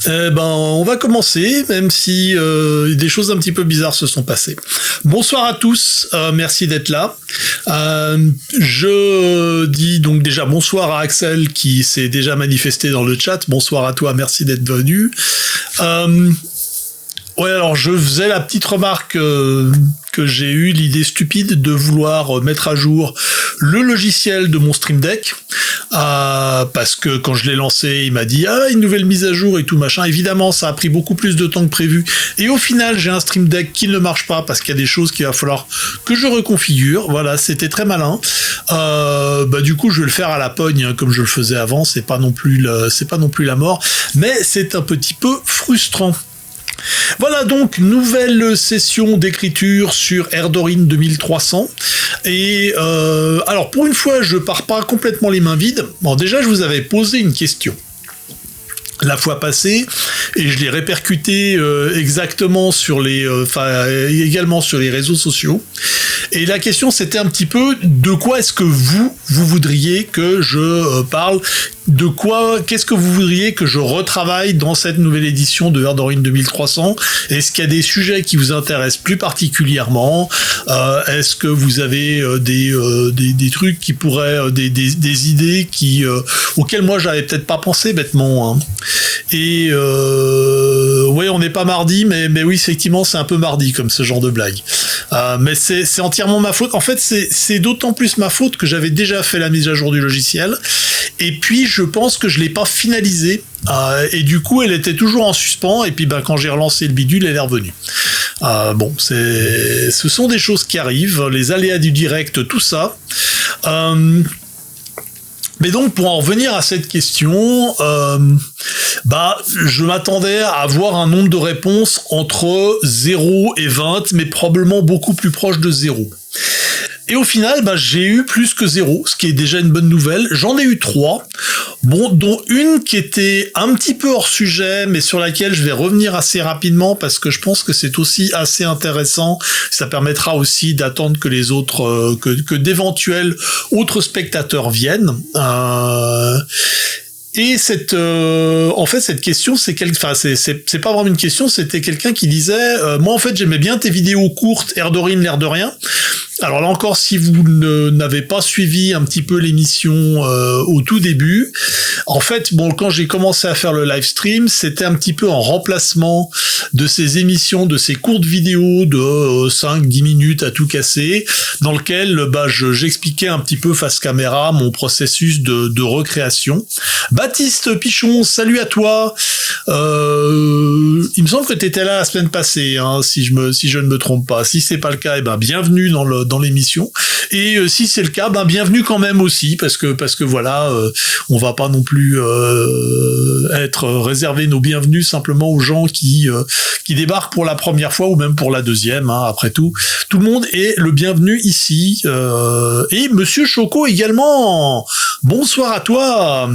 On va commencer, même si des choses un petit peu bizarres se sont passées. Bonsoir à tous, merci d'être là. Je dis donc déjà bonsoir à Axel qui s'est déjà manifesté dans le chat. Bonsoir à toi, merci d'être venu. Alors je faisais la petite remarque que j'ai eu l'idée stupide de vouloir mettre à jour le logiciel de mon Stream Deck parce que quand je l'ai lancé, il m'a dit une nouvelle mise à jour et tout machin. Évidemment, ça a pris beaucoup plus de temps que prévu et au final, j'ai un Stream Deck qui ne marche pas parce qu'il y a des choses qu'il va falloir que je reconfigure. Voilà, c'était très malin. Du coup, je vais le faire à la pogne hein, comme je le faisais avant. C'est pas non plus la mort, mais c'est un petit peu frustrant. Voilà donc, nouvelle session d'écriture sur Erdorin 2300. Et alors pour une fois, je pars pas complètement les mains vides. Bon, déjà, je vous avais posé une question la fois passée, et je l'ai répercuté exactement sur également sur les réseaux sociaux. Et la question, c'était un petit peu de quoi est-ce que vous voudriez que je parle, qu'est-ce que vous voudriez que je retravaille dans cette nouvelle édition de Erdorin 2300? Est-ce qu'il y a des sujets qui vous intéressent plus particulièrement? Est-ce que vous avez des trucs qui pourraient, des idées auxquelles moi j'avais peut-être pas pensé bêtement, hein. Et on n'est pas mardi, mais oui, effectivement, c'est un peu mardi comme ce genre de blague. Mais c'est entièrement ma faute. En fait, c'est d'autant plus ma faute que j'avais déjà fait la mise à jour du logiciel. Et puis, je pense que je l'ai pas finalisée. Et du coup, elle était toujours en suspens. Et puis, quand j'ai relancé le bidule, elle est revenue. Ce sont des choses qui arrivent, les aléas du direct, tout ça. Mais donc, pour en revenir à cette question, je m'attendais à avoir un nombre de réponses entre 0 et 20, mais probablement beaucoup plus proche de 0. Et au final, j'ai eu plus que 0, ce qui est déjà une bonne nouvelle. J'en ai eu 3, dont une qui était un petit peu hors sujet, mais sur laquelle je vais revenir assez rapidement parce que je pense que c'est aussi assez intéressant. Ça permettra aussi d'attendre que les autres, que d'éventuels autres spectateurs viennent. Et cette question, c'est pas vraiment une question, c'était quelqu'un qui disait moi en fait j'aimais bien tes vidéos courtes, Erdorin l'air de rien. Alors là encore, si vous n'avez pas suivi un petit peu l'émission au tout début, en fait, quand j'ai commencé à faire le live stream, c'était un petit peu en remplacement de ces émissions, de ces courtes vidéos de 5-10 minutes à tout casser, dans lequel j'expliquais un petit peu face caméra mon processus de recréation. Baptiste Pichon, salut à toi. Il me semble que tu étais là la semaine passée, hein, si je ne me trompe pas. Si c'est pas le cas, bienvenue dans l'émission. Et si c'est le cas, bienvenue quand même aussi, parce que voilà, on va pas non plus réserver nos bienvenus simplement aux gens qui débarquent pour la première fois ou même pour la deuxième. Hein, après tout le monde est le bienvenu ici. Et Monsieur Choco également. Bonsoir à toi.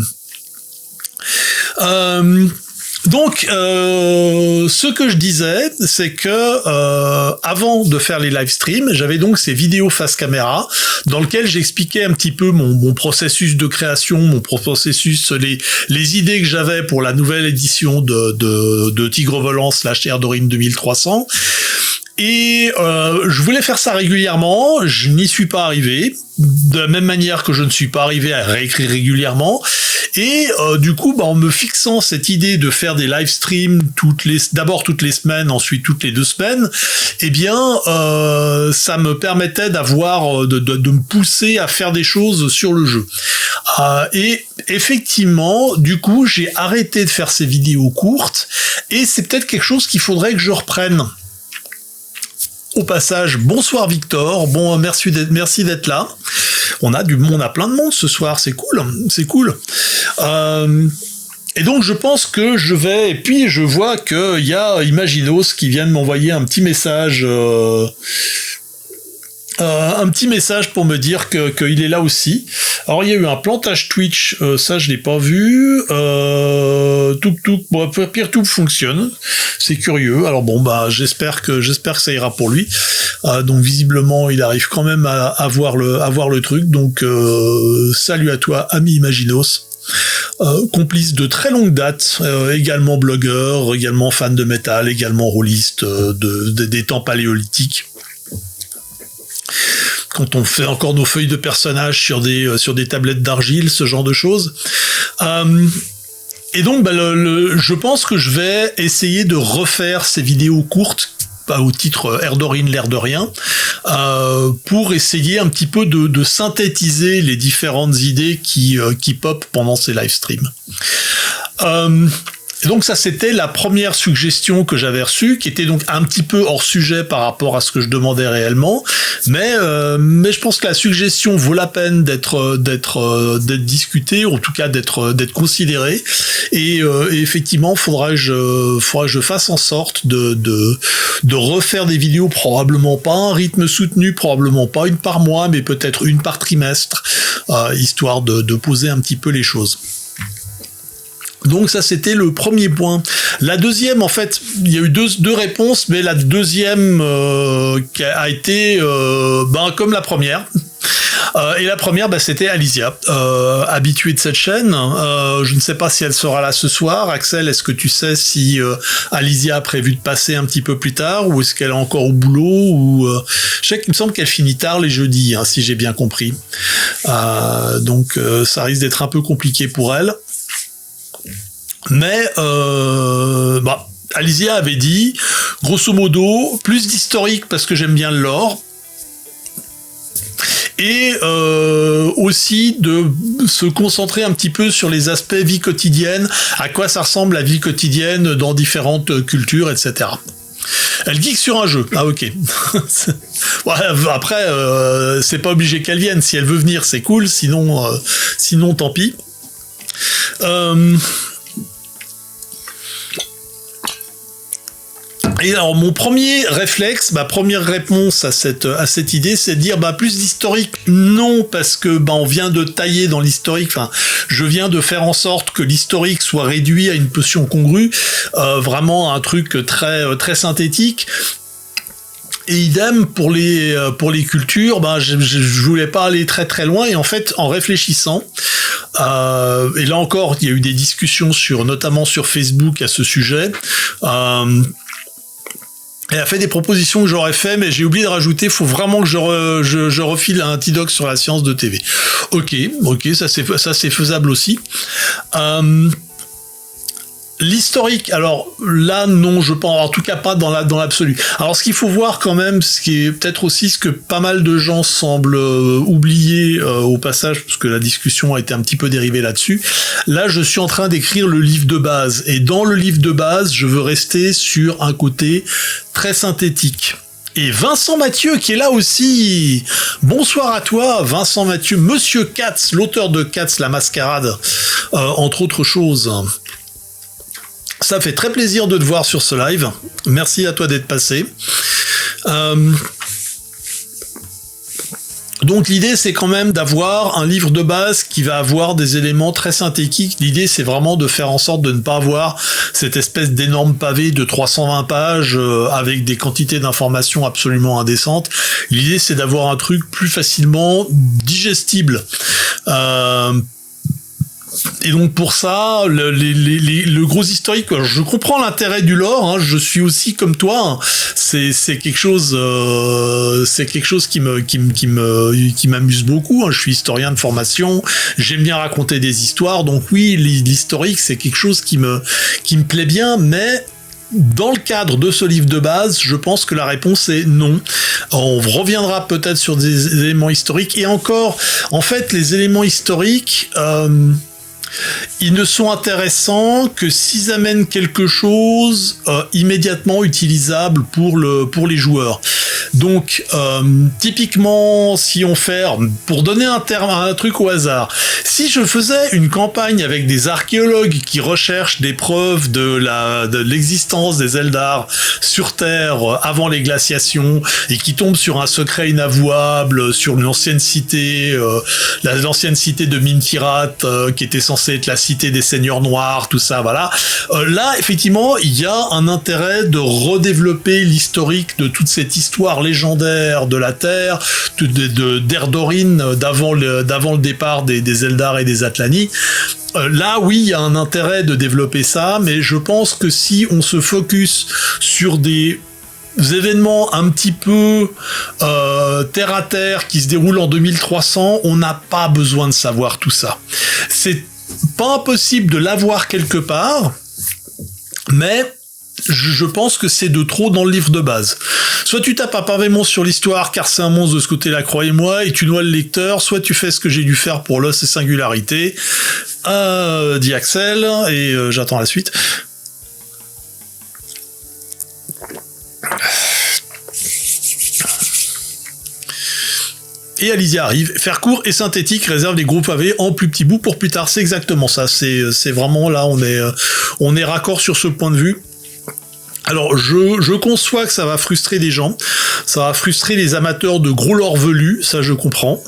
Donc, ce que je disais, c'est que avant de faire les live streams, j'avais donc ces vidéos face caméra dans lesquelles j'expliquais un petit peu mon processus de création, mon processus, les idées que j'avais pour la nouvelle édition de Tigre Volant / Erdorin 2300. Et je voulais faire ça régulièrement, je n'y suis pas arrivé, de la même manière que je ne suis pas arrivé à réécrire régulièrement. Et du coup, en me fixant cette idée de faire des live streams d'abord toutes les semaines, ensuite toutes les 2 semaines, ça me permettait de me pousser à faire des choses sur le jeu. Et effectivement, du coup, j'ai arrêté de faire ces vidéos courtes, et c'est peut-être quelque chose qu'il faudrait que je reprenne. Au passage, bonsoir Victor, merci d'être là. On a plein de monde ce soir, c'est cool. Et donc je pense que et puis je vois qu'il y a Imaginos qui vient de m'envoyer un petit message un petit message pour me dire qu'il est là aussi. Alors il y a eu un plantage Twitch, ça je l'ai pas vu. Bon, PeerTube fonctionne, c'est curieux. Alors bon bah j'espère que ça ira pour lui. Donc visiblement il arrive quand même à voir le truc. Donc salut à toi ami Imaginos. complice de très longue date, également blogueur, également fan de métal, également rôliste des temps paléolithiques. Quand on fait encore nos feuilles de personnages sur des tablettes d'argile, ce genre de choses. Et donc, je pense que je vais essayer de refaire ces vidéos courtes, au titre Erdorin, l'air de rien, pour essayer un petit peu de synthétiser les différentes idées qui pop pendant ces live streams. Et donc ça, c'était la première suggestion que j'avais reçue, qui était donc un petit peu hors sujet par rapport à ce que je demandais réellement, mais je pense que la suggestion vaut la peine d'être discutée, ou en tout cas d'être considérée, et effectivement, faudra que je fasse en sorte de refaire des vidéos, probablement pas un rythme soutenu, probablement pas une par mois, mais peut-être une par trimestre, histoire de poser un petit peu les choses. Donc ça, c'était le premier point. La deuxième, en fait, il y a eu deux réponses, mais la deuxième a été comme la première. Et la première, c'était Alicia, habituée de cette chaîne. Je ne sais pas si elle sera là ce soir. Axel, est-ce que tu sais si Alicia a prévu de passer un petit peu plus tard, ou est-ce qu'elle est encore au boulot, ou je sais qu'il me semble qu'elle finit tard les jeudis, si j'ai bien compris. Donc ça risque d'être un peu compliqué pour elle. Mais Alicia avait dit, grosso modo, plus d'historique parce que j'aime bien le lore, et aussi de se concentrer un petit peu sur les aspects vie quotidienne, à quoi ça ressemble la vie quotidienne dans différentes cultures, etc. Elle geek sur un jeu. Ah ok. Après, c'est pas obligé qu'elle vienne. Si elle veut venir, c'est cool. Sinon tant pis. Et alors mon premier réflexe, ma première réponse à cette idée, c'est de dire plus d'historique, non, parce que on vient de tailler dans l'historique, je viens de faire en sorte que l'historique soit réduit à une potion congrue, vraiment un truc très très synthétique. Et idem pour les cultures, je voulais pas aller très très loin, et en fait en réfléchissant, et là encore il y a eu des discussions notamment sur Facebook à ce sujet. Elle a fait des propositions que j'aurais fait, mais j'ai oublié de rajouter, faut vraiment que je refile un petit doc sur la science de TV. Ok, ça c'est faisable aussi. L'historique, alors là non, je pense, en tout cas pas dans l'absolu. Alors ce qu'il faut voir quand même, ce qui est peut-être aussi ce que pas mal de gens semblent oublier au passage, parce que la discussion a été un petit peu dérivée là-dessus. Là, je suis en train d'écrire le livre de base, et dans le livre de base, je veux rester sur un côté très synthétique. Et Vincent Mathieu qui est là aussi. Bonsoir à toi, Vincent Mathieu, Monsieur Katz, l'auteur de Katz la Mascarade, entre autres choses. Ça fait très plaisir de te voir sur ce live. Merci à toi d'être passé. Donc l'idée, c'est quand même d'avoir un livre de base qui va avoir des éléments très synthétiques. L'idée, c'est vraiment de faire en sorte de ne pas avoir cette espèce d'énorme pavé de 320 pages avec des quantités d'informations absolument indécentes. L'idée, c'est d'avoir un truc plus facilement digestible. Et donc pour ça, le gros historique, je comprends l'intérêt du lore, je suis aussi comme toi, c'est quelque chose qui m'amuse beaucoup. Je suis historien de formation, j'aime bien raconter des histoires, donc oui, l'historique c'est quelque chose qui me plaît bien, mais dans le cadre de ce livre de base, je pense que la réponse est non. On reviendra peut-être sur des éléments historiques, et encore, en fait, les éléments historiques, ils ne sont intéressants que s'ils amènent quelque chose immédiatement utilisable pour les joueurs. Donc, typiquement, si on fait, pour donner un truc au hasard, si je faisais une campagne avec des archéologues qui recherchent des preuves de l'existence des Eldar sur Terre avant les glaciations, et qui tombent sur un secret inavouable, sur l'ancienne cité, l'ancienne cité de Mintirat, qui était censée être la cité des seigneurs noirs, tout ça, voilà. Là, effectivement, il y a un intérêt de redévelopper l'historique de toute cette histoire légendaires de la Terre, d'Erdorin, d'avant le départ des Eldar et des Atlani. Là, oui, il y a un intérêt de développer ça, mais je pense que si on se focus sur des événements un petit peu terre à terre qui se déroulent en 2300, on n'a pas besoin de savoir tout ça. C'est pas impossible de l'avoir quelque part, mais je pense que c'est de trop dans le livre de base. Soit tu tapes un pavé monstre sur l'histoire, car c'est un monstre de ce côté-là, croyez-moi, et tu noies le lecteur, soit tu fais ce que j'ai dû faire pour Lost et Singularité, dit Axel, et j'attends la suite. Et Alizia arrive. Faire court et synthétique réserve les gros pavés en plus petits bouts pour plus tard. C'est exactement ça. C'est vraiment là, on est raccord sur ce point de vue. Alors, je conçois que ça va frustrer des gens. Ça va frustrer les amateurs de gros lore velus. Ça, je comprends.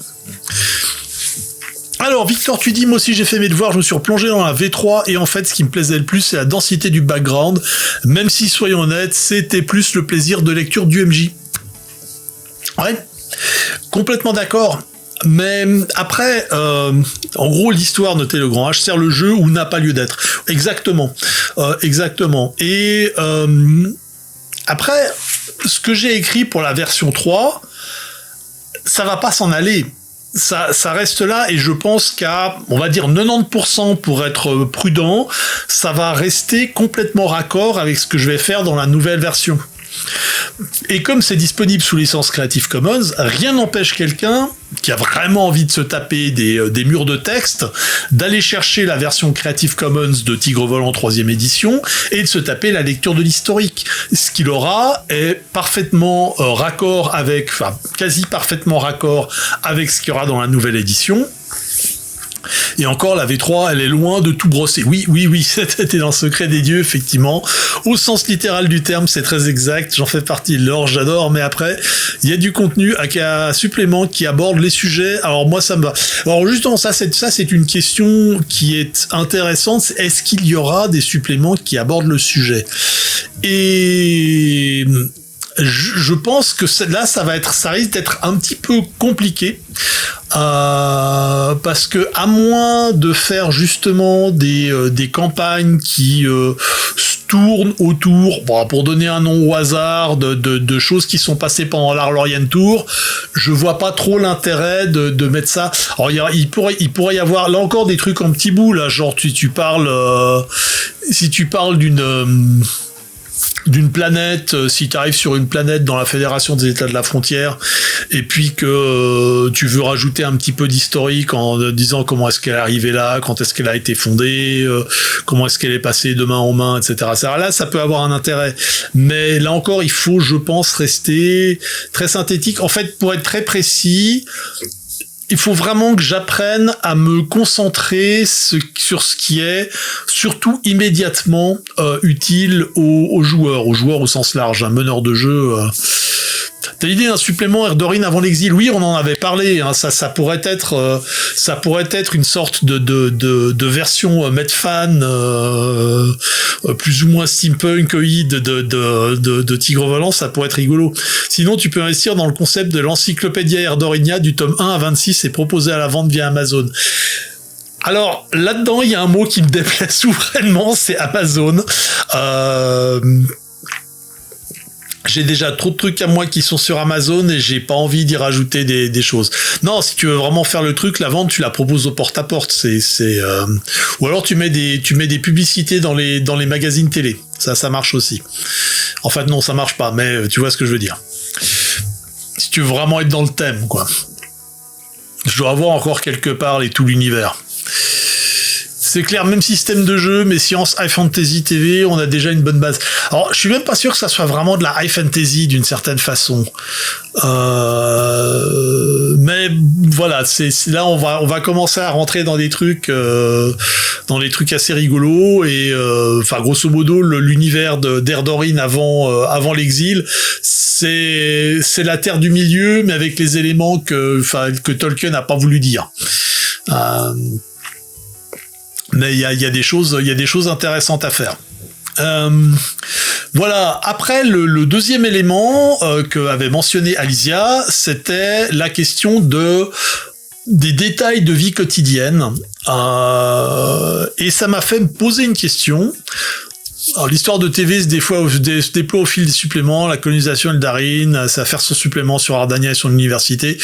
Alors, Victor, tu dis, moi aussi j'ai fait mes devoirs, je me suis replongé dans la V3, et en fait, ce qui me plaisait le plus, c'est la densité du background. Même si, soyons honnêtes, c'était plus le plaisir de lecture du MJ. Ouais. Complètement d'accord, mais après, en gros, l'histoire, notez le grand H, sert le jeu où n'a pas lieu d'être. Exactement, exactement. Et après, ce que j'ai écrit pour la version 3, ça va pas s'en aller. Ça reste là, et je pense qu'à, on va dire 90% pour être prudent, ça va rester complètement raccord avec ce que je vais faire dans la nouvelle version. Et comme c'est disponible sous licence Creative Commons, rien n'empêche quelqu'un qui a vraiment envie de se taper des murs de texte d'aller chercher la version Creative Commons de Tigre Volant 3e édition et de se taper la lecture de l'historique. Ce qu'il aura est parfaitement raccord avec, enfin quasi parfaitement raccord avec ce qu'il y aura dans la nouvelle édition. Et encore, la V3, elle est loin de tout brosser. Oui, c'était dans le secret des dieux, effectivement. Au sens littéral du terme, c'est très exact. J'en fais partie de l'or, j'adore. Mais après, il y a du contenu à supplément qui aborde les sujets. Alors moi, ça me va. Alors justement, ça, c'est une question qui est intéressante. Est-ce qu'il y aura des suppléments qui abordent le sujet ? Et je pense que là, ça risque d'être un petit peu compliqué. Parce que à moins de faire justement des campagnes qui tournent autour, bon, pour donner un nom au hasard, de choses qui sont passées pendant l'Arlorian Tour, je vois pas trop l'intérêt de mettre ça. Alors il pourrait y avoir là encore des trucs en petits bouts là, genre tu parles si tu parles d'une planète, si tu arrives sur une planète dans la Fédération des États de la Frontière, et puis que tu veux rajouter un petit peu d'historique en disant comment est-ce qu'elle est arrivée là, quand est-ce qu'elle a été fondée, comment est-ce qu'elle est passée de main en main, etc. Là, ça peut avoir un intérêt. Mais là encore, il faut, je pense, rester très synthétique. En fait, pour être très précis, il faut vraiment que j'apprenne à me concentrer sur ce qui est surtout immédiatement utile aux joueurs au sens large, un meneur de jeu. T'as l'idée d'un supplément Erdorin avant l'exil ? Oui, on en avait parlé. Hein, ça pourrait être une sorte de version Medfan plus ou moins steampunkoïde de Tigre Volant. Ça pourrait être rigolo. Sinon, tu peux investir dans le concept de l'encyclopédia Erdorinia du tome 1 à 26 et proposer à la vente via Amazon. Alors, là-dedans, il y a un mot qui me déplaît souverainement, c'est Amazon. J'ai déjà trop de trucs à moi qui sont sur Amazon et j'ai pas envie d'y rajouter des choses. Non, si tu veux vraiment faire le truc, la vente, tu la proposes au porte-à-porte. Ou alors tu mets des publicités dans les magazines télé. Ça marche aussi. En fait, non, ça marche pas, mais tu vois ce que je veux dire. Si tu veux vraiment être dans le thème, quoi. Je dois avoir encore quelque part tout l'univers. C'est clair, même système de jeu, mais Science High Fantasy TV, on a déjà une bonne base. Alors, je suis même pas sûr que ça soit vraiment de la High Fantasy d'une certaine façon. Mais voilà, là on va commencer à rentrer dans des trucs assez rigolos et enfin grosso modo l'univers d'Erdorin avant l'exil, c'est la Terre du Milieu, mais avec les éléments que Tolkien n'a pas voulu dire. Mais il y a des choses intéressantes à faire. Voilà. Après, le deuxième élément que avait mentionné Alicia, c'était la question des détails de vie quotidienne. Et ça m'a fait me poser une question. Alors, l'histoire de TV se déploie au fil des suppléments, la colonisation Eldarine, ça va faire son supplément sur Ardania et son université.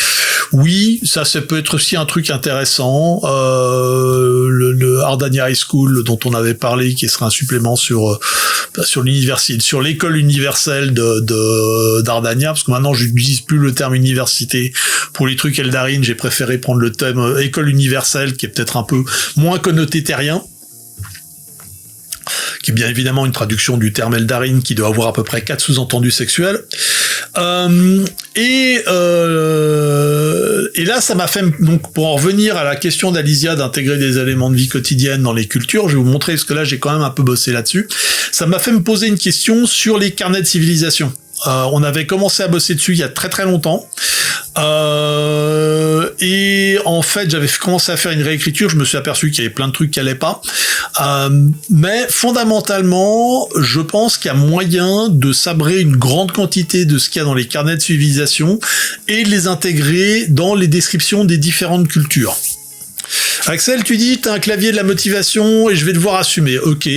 Oui, ça peut être aussi un truc intéressant. Le Ardania High School dont on avait parlé, qui sera un supplément sur l'université, sur l'école universelle d'Ardania, parce que maintenant je n'utilise plus le terme université pour les trucs Eldarine, j'ai préféré prendre le thème école universelle, qui est peut-être un peu moins connoté terrien, qui est bien évidemment une traduction du terme Eldarine, qui doit avoir à peu près 4 sous-entendus sexuels. Et là, ça m'a fait, donc, pour en revenir à la question d'Alicia d'intégrer des éléments de vie quotidienne dans les cultures, je vais vous montrer, parce que là, j'ai quand même un peu bossé là-dessus. Ça m'a fait me poser une question sur les carnets de civilisation. On avait commencé à bosser dessus il y a très très longtemps. Et en fait, j'avais commencé à faire une réécriture, je me suis aperçu qu'il y avait plein de trucs qui allaient pas. Mais fondamentalement, je pense qu'il y a moyen de sabrer une grande quantité de ce qu'il y a dans les carnets de civilisation et de les intégrer dans les descriptions des différentes cultures. Axel, tu dis, t'as un clavier de la motivation et je vais devoir assumer. Ok,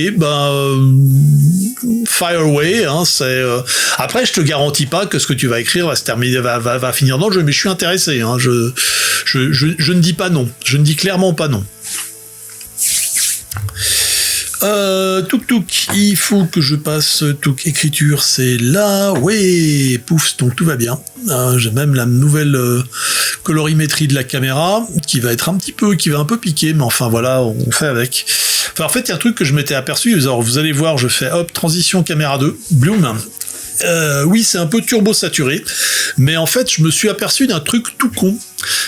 fire away. Hein, Après, je te garantis pas que ce que tu vas écrire va se terminer, va finir dans le jeu, mais je suis intéressé. Hein, je ne dis pas non. Je ne dis clairement pas non. Touk, il faut que je passe Touk écriture, c'est là, ouais, pouf, donc tout va bien. J'ai même la nouvelle colorimétrie de la caméra qui va un peu piquer, mais enfin voilà, on fait avec. Enfin, en fait, il y a un truc que je m'étais aperçu, alors vous allez voir, je fais hop, transition caméra 2, bloom. Oui, c'est un peu turbo saturé, mais en fait, je me suis aperçu d'un truc tout con.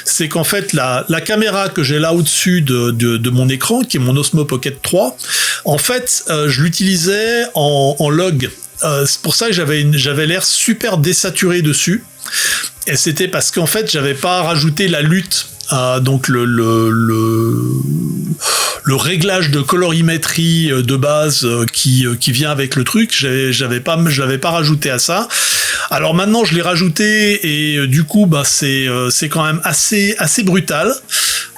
C'est qu'en fait, la caméra que j'ai là au-dessus de mon écran, qui est mon Osmo Pocket 3, en fait, je l'utilisais en log. C'est pour ça que j'avais l'air super désaturé dessus. Et c'était parce qu'en fait, j'avais pas rajouté la lutte. Donc le réglage de colorimétrie de base qui vient avec le truc, je l'avais pas rajouté à ça. Alors maintenant je l'ai rajouté et du coup c'est quand même assez brutal.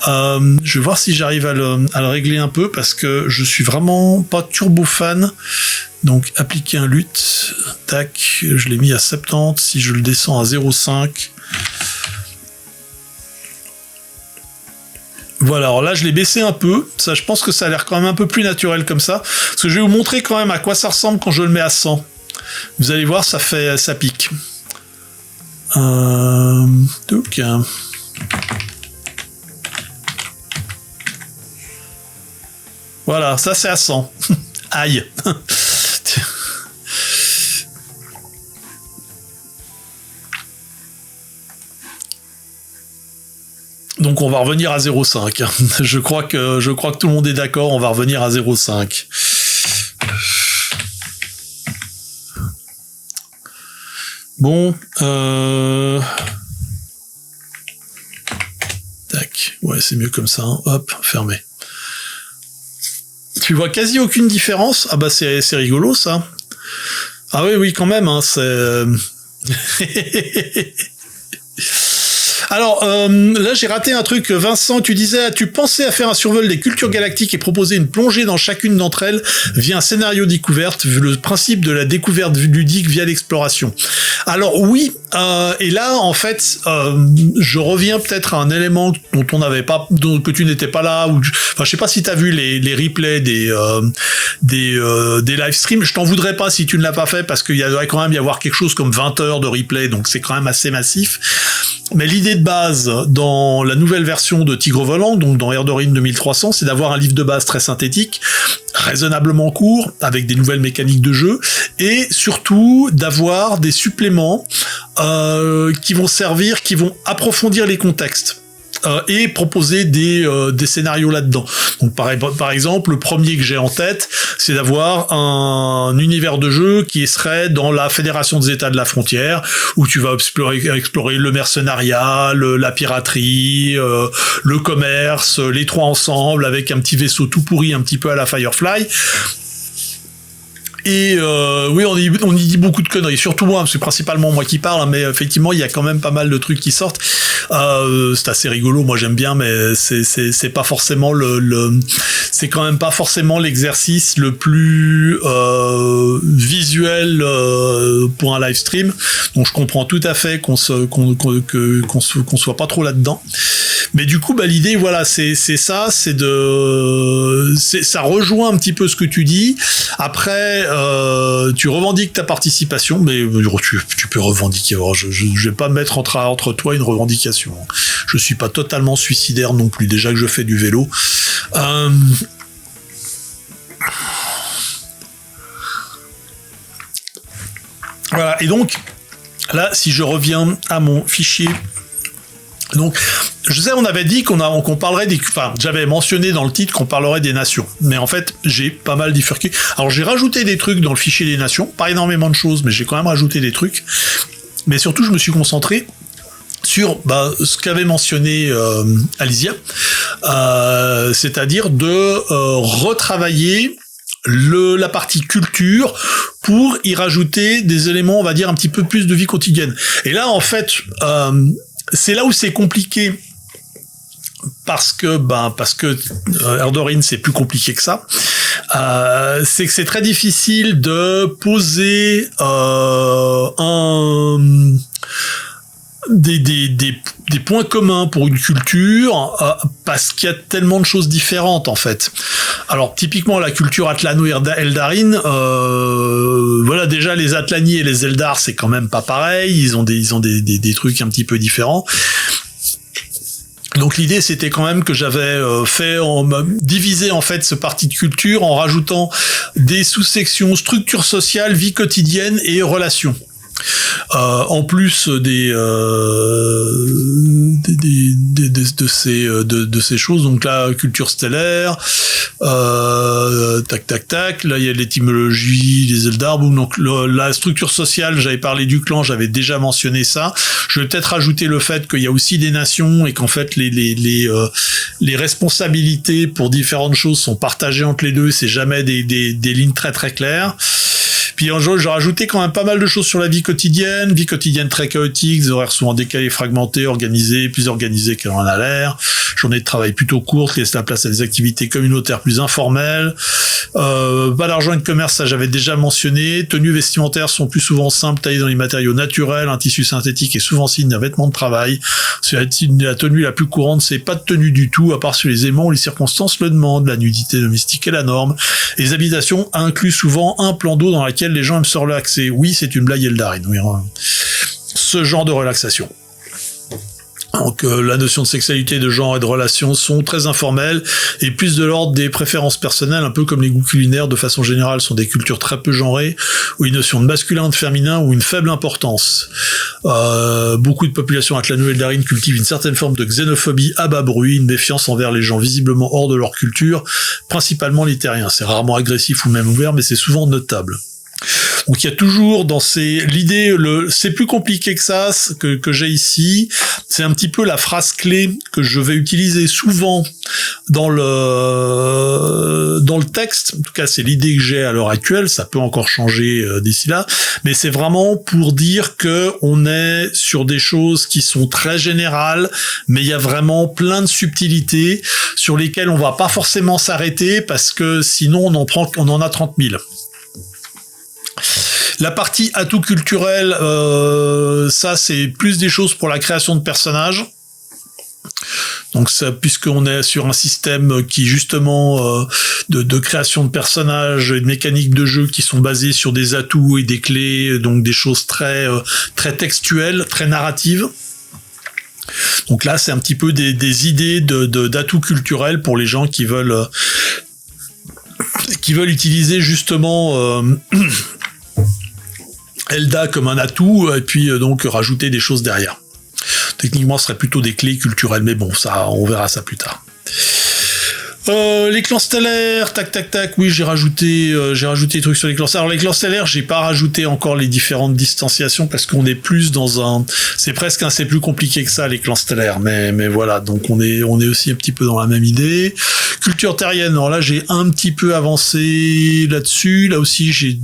Je vais voir si j'arrive à le régler un peu parce que je suis vraiment pas turbo fan. Donc appliquer un lutte, tac, je l'ai mis à 70, si je le descends à 0,5. Voilà, alors là je l'ai baissé un peu, ça je pense que ça a l'air quand même un peu plus naturel comme ça, parce que je vais vous montrer quand même à quoi ça ressemble quand je le mets à 100. Vous allez voir, ça pique. Donc, voilà, ça c'est à 100. Aïe. Donc on va revenir à 0,5. Je crois que tout le monde est d'accord, on va revenir à 0,5. Bon, tac, ouais, c'est mieux comme ça. Hein. Hop, fermé. Tu vois quasi aucune différence. Ah bah c'est rigolo ça. Ah oui, quand même. Hein, c'est. Alors, là, j'ai raté un truc. Vincent, tu disais, as-tu pensé à faire un survol des cultures galactiques et proposer une plongée dans chacune d'entre elles via un scénario découverte, vu le principe de la découverte ludique via l'exploration? Alors oui, et là, en fait, je reviens peut-être à un élément dont on n'avait pas, que tu n'étais pas là, ou enfin, je sais pas si t'as vu les replays des live streams. Je t'en voudrais pas si tu ne l'as pas fait, parce qu'il y devrait quand même y avoir quelque chose comme 20 heures de replay, donc c'est quand même assez massif. Mais l'idée de base dans la nouvelle version de Tigre Volant, donc dans Eldarine 2300, c'est d'avoir un livre de base très synthétique, raisonnablement court, avec des nouvelles mécaniques de jeu, et surtout d'avoir des suppléments qui vont approfondir les contextes. Et proposer des scénarios là-dedans. Donc par exemple, le premier que j'ai en tête, c'est d'avoir un univers de jeu qui serait dans la Fédération des États de la Frontière, où tu vas explorer le mercenariat, la piraterie, le commerce, les trois ensemble, avec un petit vaisseau tout pourri, un petit peu à la Firefly. Et oui, on y dit beaucoup de conneries, surtout moi, c'est principalement moi qui parle, mais effectivement, il y a quand même pas mal de trucs qui sortent. C'est assez rigolo, moi j'aime bien, mais c'est pas forcément c'est quand même pas forcément l'exercice le plus visuel pour un live stream. Donc je comprends tout à fait qu'on soit pas trop là-dedans. Mais du coup, l'idée, voilà, c'est ça, ça rejoint un petit peu ce que tu dis. Après, tu revendiques ta participation, mais tu peux revendiquer. Alors, je vais pas mettre entre toi une revendication. Je suis pas totalement suicidaire non plus. Déjà que je fais du vélo. Voilà. Et donc, là, si je reviens à mon fichier. Donc, je sais, on avait dit qu'on parlerait j'avais mentionné dans le titre qu'on parlerait des nations. Mais en fait, j'ai pas mal bifurqué. Alors, j'ai rajouté des trucs dans le fichier des nations. Pas énormément de choses, mais j'ai quand même rajouté des trucs. Mais surtout, je me suis concentré sur ce qu'avait mentionné Alicia. C'est-à-dire de retravailler la partie culture pour y rajouter des éléments, on va dire, un petit peu plus de vie quotidienne. Et là, en fait, c'est là où c'est compliqué parce que Eldorin, c'est plus compliqué que ça. C'est que c'est très difficile de poser des points communs pour une culture parce qu'il y a tellement de choses différentes en fait. Alors typiquement la culture Atlano-Eldarin, voilà, déjà les Atlani et les Eldar c'est quand même pas pareil, ils ont des trucs un petit peu différents. Donc l'idée c'était quand même que j'avais divisé en fait ce parti de culture en rajoutant des sous-sections structure sociale, vie quotidienne et relations. En plus de ces choses, donc là culture stellaire, tac, là il y a l'étymologie, les Eldar, donc la structure sociale, j'avais parlé du clan, j'avais déjà mentionné ça. Je vais peut-être rajouter le fait qu'il y a aussi des nations et qu'en fait les responsabilités pour différentes choses sont partagées entre les deux, c'est jamais des lignes très très claires. Puis en jeu, j'ai rajouté quand même pas mal de choses sur la vie quotidienne très chaotique, des horaires souvent décalés, fragmentés, organisés, plus organisés qu'elle en a l'air, journée de travail plutôt courte, laisse la place à des activités communautaires plus informelles, pas d'argent et de commerce, ça j'avais déjà mentionné, tenues vestimentaires sont plus souvent simples, taillées dans les matériaux naturels, un tissu synthétique est souvent signe d'un vêtement de travail, la tenue la plus courante, c'est pas de tenue du tout, à part sur les aimants où les circonstances le demandent, la nudité domestique est la norme, et les habitations incluent souvent un plan d'eau dans laquelle les gens aiment se relaxer. Oui, c'est une blague Eldarin. Oui, ce genre de relaxation. Donc la notion de sexualité, de genre et de relation sont très informelles et plus de l'ordre des préférences personnelles, un peu comme les goûts culinaires de façon générale sont des cultures très peu genrées, où une notion de masculin, de féminin ou une faible importance. Beaucoup de populations atlano-eldarines cultivent une certaine forme de xénophobie à bas bruit, une méfiance envers les gens visiblement hors de leur culture, principalement les terriens. C'est rarement agressif ou même ouvert, mais c'est souvent notable. Donc il y a toujours dans l'idée, c'est plus compliqué que ça que j'ai ici. C'est un petit peu la phrase clé que je vais utiliser souvent dans le texte. En tout cas, c'est l'idée que j'ai à l'heure actuelle. Ça peut encore changer d'ici là, mais c'est vraiment pour dire que on est sur des choses qui sont très générales, mais il y a vraiment plein de subtilités sur lesquelles on va pas forcément s'arrêter parce que sinon on en a 30 000. La partie atout culturel, ça c'est plus des choses pour la création de personnages. Donc ça, puisqu'on est sur un système qui justement de création de personnages et de mécaniques de jeu qui sont basées sur des atouts et des clés, donc des choses très très textuelles, très narratives. Donc là c'est un petit peu des idées d'atouts culturels pour les gens qui veulent utiliser justement Elda comme un atout et puis donc rajouter des choses derrière. Techniquement, ce serait plutôt des clés culturelles, mais bon, ça, on verra ça plus tard. Les clans stellaires, tac tac tac, oui j'ai rajouté des trucs sur les clans stellaires. Alors les clans stellaires, j'ai pas rajouté encore les différentes distanciations parce qu'on est plus c'est presque c'est plus compliqué que ça les clans stellaires, mais voilà, donc on est aussi un petit peu dans la même idée. Culture terrienne, alors là j'ai un petit peu avancé là-dessus, là aussi j'ai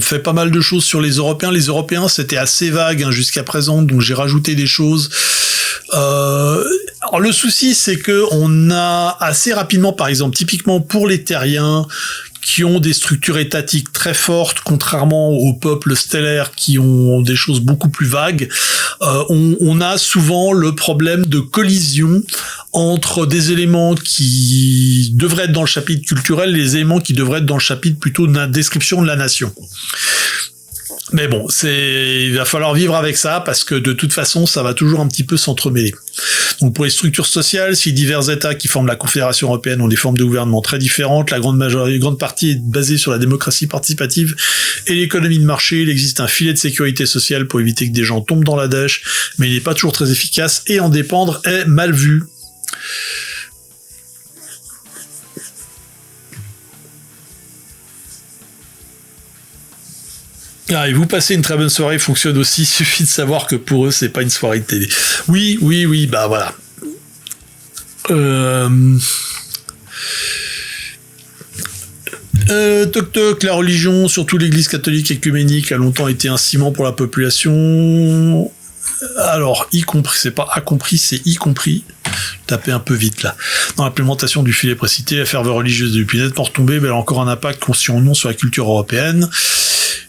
fait pas mal de choses sur les Européens. Les Européens, c'était assez vague jusqu'à présent, donc j'ai rajouté des choses. Alors le souci, c'est que on a assez rapidement, par exemple, typiquement pour les terriens, qui ont des structures étatiques très fortes, contrairement aux peuples stellaires qui ont des choses beaucoup plus vagues, on a souvent le problème de collision entre des éléments qui devraient être dans le chapitre culturel et les éléments qui devraient être dans le chapitre plutôt de la description de la nation. Mais bon, il va falloir vivre avec ça parce que de toute façon, ça va toujours un petit peu s'entremêler. Donc pour les structures sociales, si divers États qui forment la Confédération européenne ont des formes de gouvernement très différentes, la grande partie est basée sur la démocratie participative et l'économie de marché. Il existe un filet de sécurité sociale pour éviter que des gens tombent dans la dèche, mais il n'est pas toujours très efficace et en dépendre est mal vu. Ah, et vous passez une très bonne soirée fonctionne aussi, il suffit de savoir que pour eux, c'est pas une soirée de télé. Oui, bah voilà. Toc toc, la religion, surtout l'église catholique écuménique, a longtemps été un ciment pour la population. Alors, y compris, c'est pas a compris, c'est y compris. Tapez un peu vite là. Dans l'implémentation du filet précité, la ferveur religieuse depuis nettement retombée, mais elle a encore un impact conscient ou non sur la culture européenne.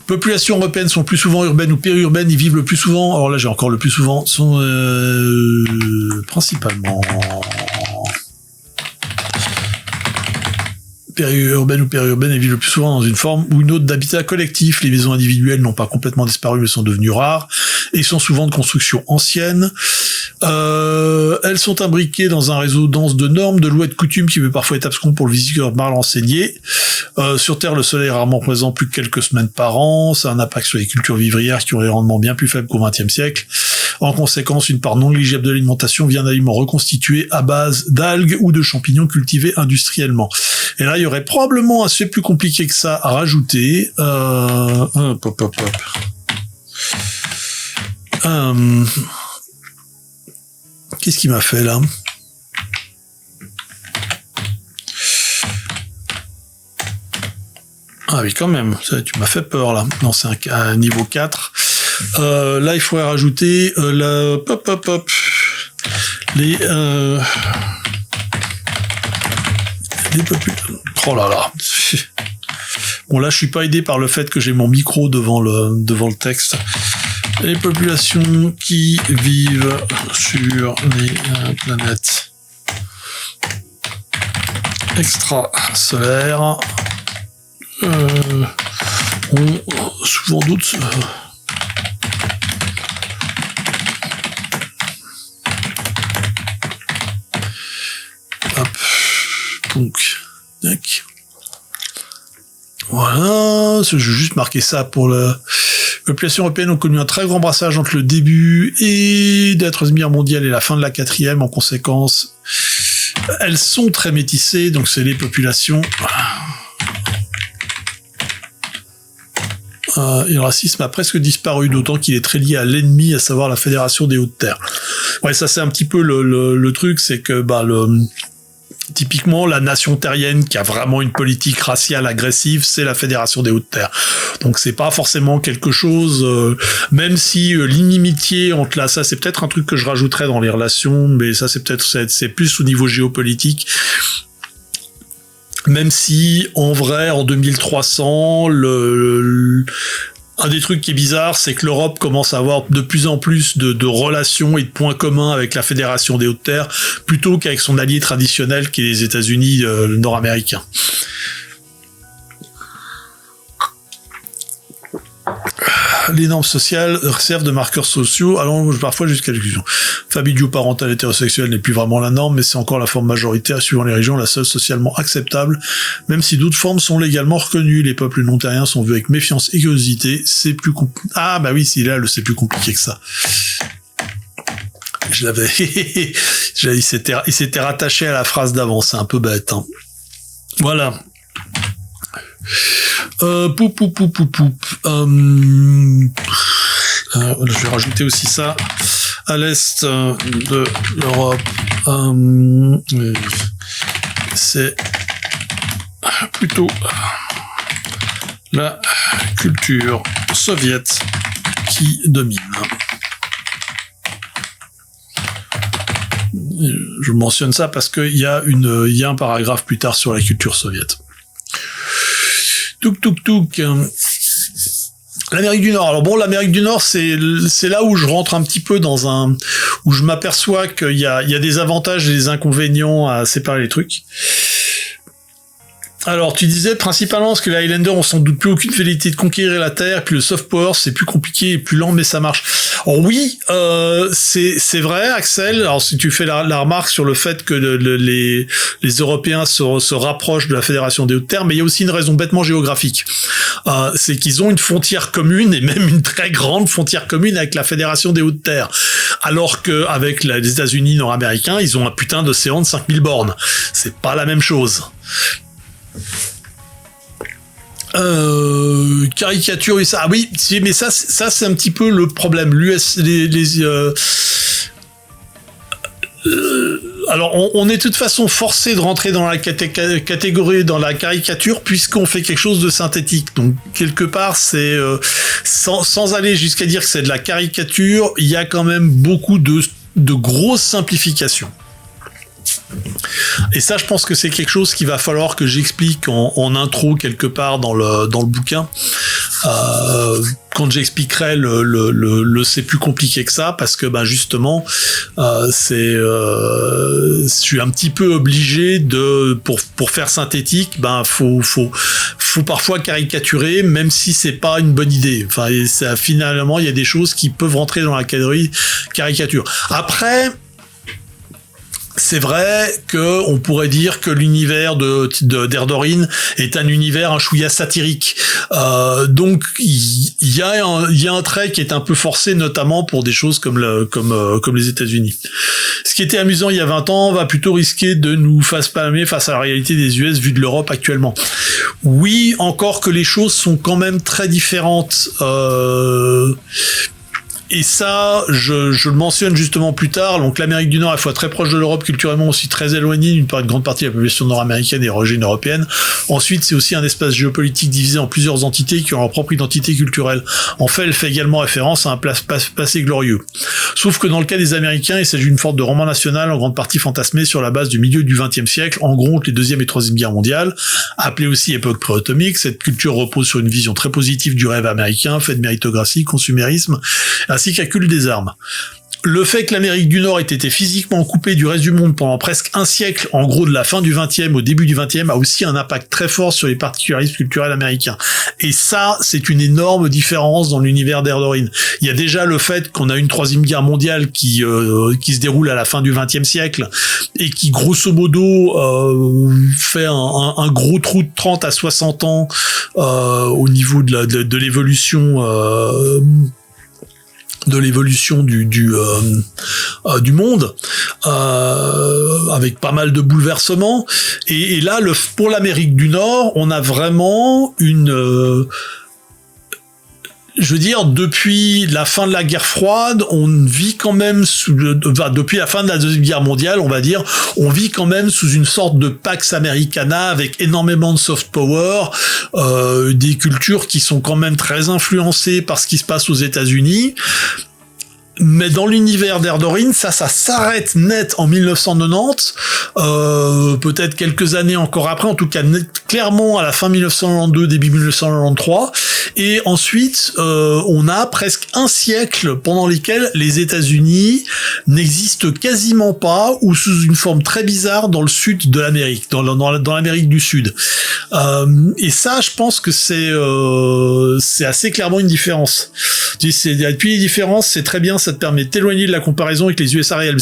Populations européennes sont plus souvent urbaines ou périurbaines, ils vivent le plus souvent, alors là j'ai encore le plus souvent, sont principalement périurbaines ou périurbaines et vivent le plus souvent dans une forme ou une autre d'habitat collectif. Les maisons individuelles n'ont pas complètement disparu mais sont devenues rares et sont souvent de construction ancienne. Elles sont imbriquées dans un réseau dense de normes, de lois et de coutumes qui peut parfois être abscons pour le visiteur mal renseigné. Sur Terre, le soleil est rarement présent plus que quelques semaines par an. Ça a un impact sur les cultures vivrières qui ont des rendements bien plus faibles qu'au XXe siècle. En conséquence, une part non négligeable de l'alimentation vient d'aliments reconstitués à base d'algues ou de champignons cultivés industriellement. Et là, il y aurait probablement assez plus compliqué que ça à rajouter. Qu'est-ce qu'il m'a fait là ? Ah oui, quand même, ça, tu m'as fait peur là. Non, c'est un niveau 4. Là, il faudrait rajouter les oh là là. Bon, là, je suis pas aidé par le fait que j'ai mon micro devant le texte. Les populations qui vivent sur les planètes extrasolaires ont souvent d'autres hop, donc tac. Voilà, je vais juste marquer ça pour le... Les populations européennes ont connu un très grand brassage entre le début de la Troisième Guerre mondiale et la fin de la Quatrième. En conséquence, elles sont très métissées, donc c'est les populations... et le racisme a presque disparu, d'autant qu'il est très lié à l'ennemi, à savoir la Fédération des Hautes-Terres. Ouais, ça c'est un petit peu le truc, c'est que typiquement, la nation terrienne qui a vraiment une politique raciale agressive, c'est la Fédération des Hautes-Terres. Donc c'est pas forcément quelque chose, même si l'inimitié entre là, ça c'est peut-être un truc que je rajouterais dans les relations, mais ça c'est plus au niveau géopolitique. Même si, en vrai, en 2300, un des trucs qui est bizarre, c'est que l'Europe commence à avoir de plus en plus de relations et de points communs avec la Fédération des Hautes-Terres, plutôt qu'avec son allié traditionnel qui est les États-Unis nord-américains. Les normes sociales servent de marqueurs sociaux, allant parfois jusqu'à l'exclusion. Famille duo-parentale hétérosexuelle n'est plus vraiment la norme, mais c'est encore la forme majoritaire, suivant les régions, la seule socialement acceptable, même si d'autres formes sont légalement reconnues. Les peuples non-terriens sont vus avec méfiance et curiosité. C'est plus compliqué. Ah bah oui, c'est plus compliqué que ça. Je l'avais, il s'était rattaché à la phrase d'avant, c'est un peu bête, hein. Voilà. Je vais rajouter aussi ça. À l'est de l'Europe, c'est plutôt la culture soviète qui domine. Je mentionne ça parce qu'il y a un paragraphe plus tard sur la culture soviète. L'Amérique du Nord. Alors bon, l'Amérique du Nord, c'est là où je rentre un petit peu où je m'aperçois qu'il y a des avantages et des inconvénients à séparer les trucs. Alors, tu disais principalement parce que les Highlanders ont sans doute plus aucune velléité de conquérir la Terre, puis le soft power c'est plus compliqué et plus lent, mais ça marche. Alors oui, c'est vrai, Axel. Alors si tu fais la remarque sur le fait que les Européens se rapprochent de la Fédération des Hautes-Terres, mais il y a aussi une raison bêtement géographique. C'est qu'ils ont une frontière commune et même une très grande frontière commune avec la Fédération des Hautes-Terres. Alors que avec les États-Unis nord-américains, ils ont un putain d'océan de 5000 bornes. C'est pas la même chose. Caricature et ça. Ah oui, mais ça c'est un petit peu le problème. Alors on est de toute façon forcé de rentrer dans la catégorie, dans la caricature, puisqu'on fait quelque chose de synthétique. Donc quelque part c'est sans aller jusqu'à dire que c'est de la caricature, il y a quand même beaucoup de grosses simplifications. Et ça, je pense que c'est quelque chose qu'il va falloir que j'explique en intro quelque part dans le bouquin. Quand j'expliquerai le c'est plus compliqué que ça, parce que justement je suis un petit peu obligé pour faire synthétique, faut parfois caricaturer, même si c'est pas une bonne idée. Enfin, finalement il y a des choses qui peuvent rentrer dans la catégorie caricature. Après, c'est vrai que on pourrait dire que l'univers d'Erdorin est un univers un chouïa satirique. Donc il y a un trait qui est un peu forcé, notamment pour des choses comme les États-Unis. Ce qui était amusant il y a 20 ans va plutôt risquer de nous palmer face à la réalité des US vue de l'Europe actuellement. Oui, encore que les choses sont quand même très différentes. Et ça, je le mentionne justement plus tard. Donc l'Amérique du Nord est à la fois très proche de l'Europe, culturellement aussi très éloignée d'une grande partie de la population nord-américaine et d'origine européenne. Ensuite, c'est aussi un espace géopolitique divisé en plusieurs entités qui ont leur propre identité culturelle. En fait, elle fait également référence à un passé glorieux. Sauf que dans le cas des Américains, il s'agit d'une forme de roman national en grande partie fantasmé sur la base du milieu du XXe siècle, en gros entre les Deuxième et Troisième Guerre mondiale, appelée aussi époque pré-atomique. Cette culture repose sur une vision très positive du rêve américain, fait de méritocratie, consumérisme, ainsi qu'à culte des armes. Le fait que l'Amérique du Nord ait été physiquement coupée du reste du monde pendant presque un siècle, en gros de la fin du XXe au début du XXe, a aussi un impact très fort sur les particularismes culturels américains. Et ça, c'est une énorme différence dans l'univers d'Erdorin. Il y a déjà le fait qu'on a une troisième guerre mondiale qui se déroule à la fin du XXe siècle et qui, grosso modo, fait un gros trou de 30 à 60 ans au niveau de l'évolution du monde, avec pas mal de bouleversements. Et là, pour l'Amérique du Nord, on a vraiment je veux dire, depuis la fin de la guerre froide, on vit quand même depuis la fin de la Deuxième Guerre mondiale, on va dire, on vit quand même sous une sorte de Pax Americana avec énormément de soft power, des cultures qui sont quand même très influencées par ce qui se passe aux États-Unis. Mais dans l'univers d'Erdorin, ça s'arrête net en 1990, peut-être quelques années encore après, en tout cas clairement à la fin 1992, début 1993, et ensuite on a presque un siècle pendant lesquels les États-Unis n'existent quasiment pas, ou sous une forme très bizarre dans le sud de l'Amérique, dans l'Amérique du Sud. Et ça, je pense que c'est assez clairement une différence. Depuis les différences, c'est très bien, ça te permet de t'éloigner de la comparaison avec les USA réels.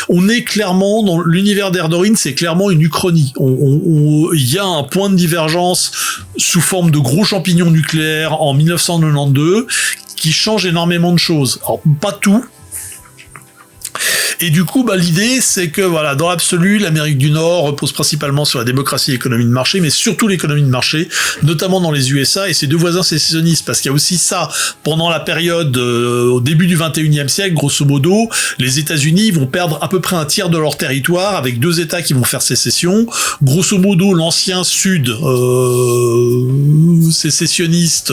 On est clairement dans l'univers d'Erdorin, c'est clairement une uchronie. Il y a un point de divergence sous forme de gros champignons nucléaires en 1992 qui change énormément de choses. Alors, pas tout. Et du coup, l'idée, c'est que voilà, dans l'absolu, l'Amérique du Nord repose principalement sur la démocratie et l'économie de marché, mais surtout l'économie de marché, notamment dans les USA et ses deux voisins sécessionnistes, parce qu'il y a aussi ça, pendant la période au début du 21e siècle, grosso modo, les États-Unis vont perdre à peu près un tiers de leur territoire, avec deux États qui vont faire sécession. Grosso modo, l'ancien Sud sécessionniste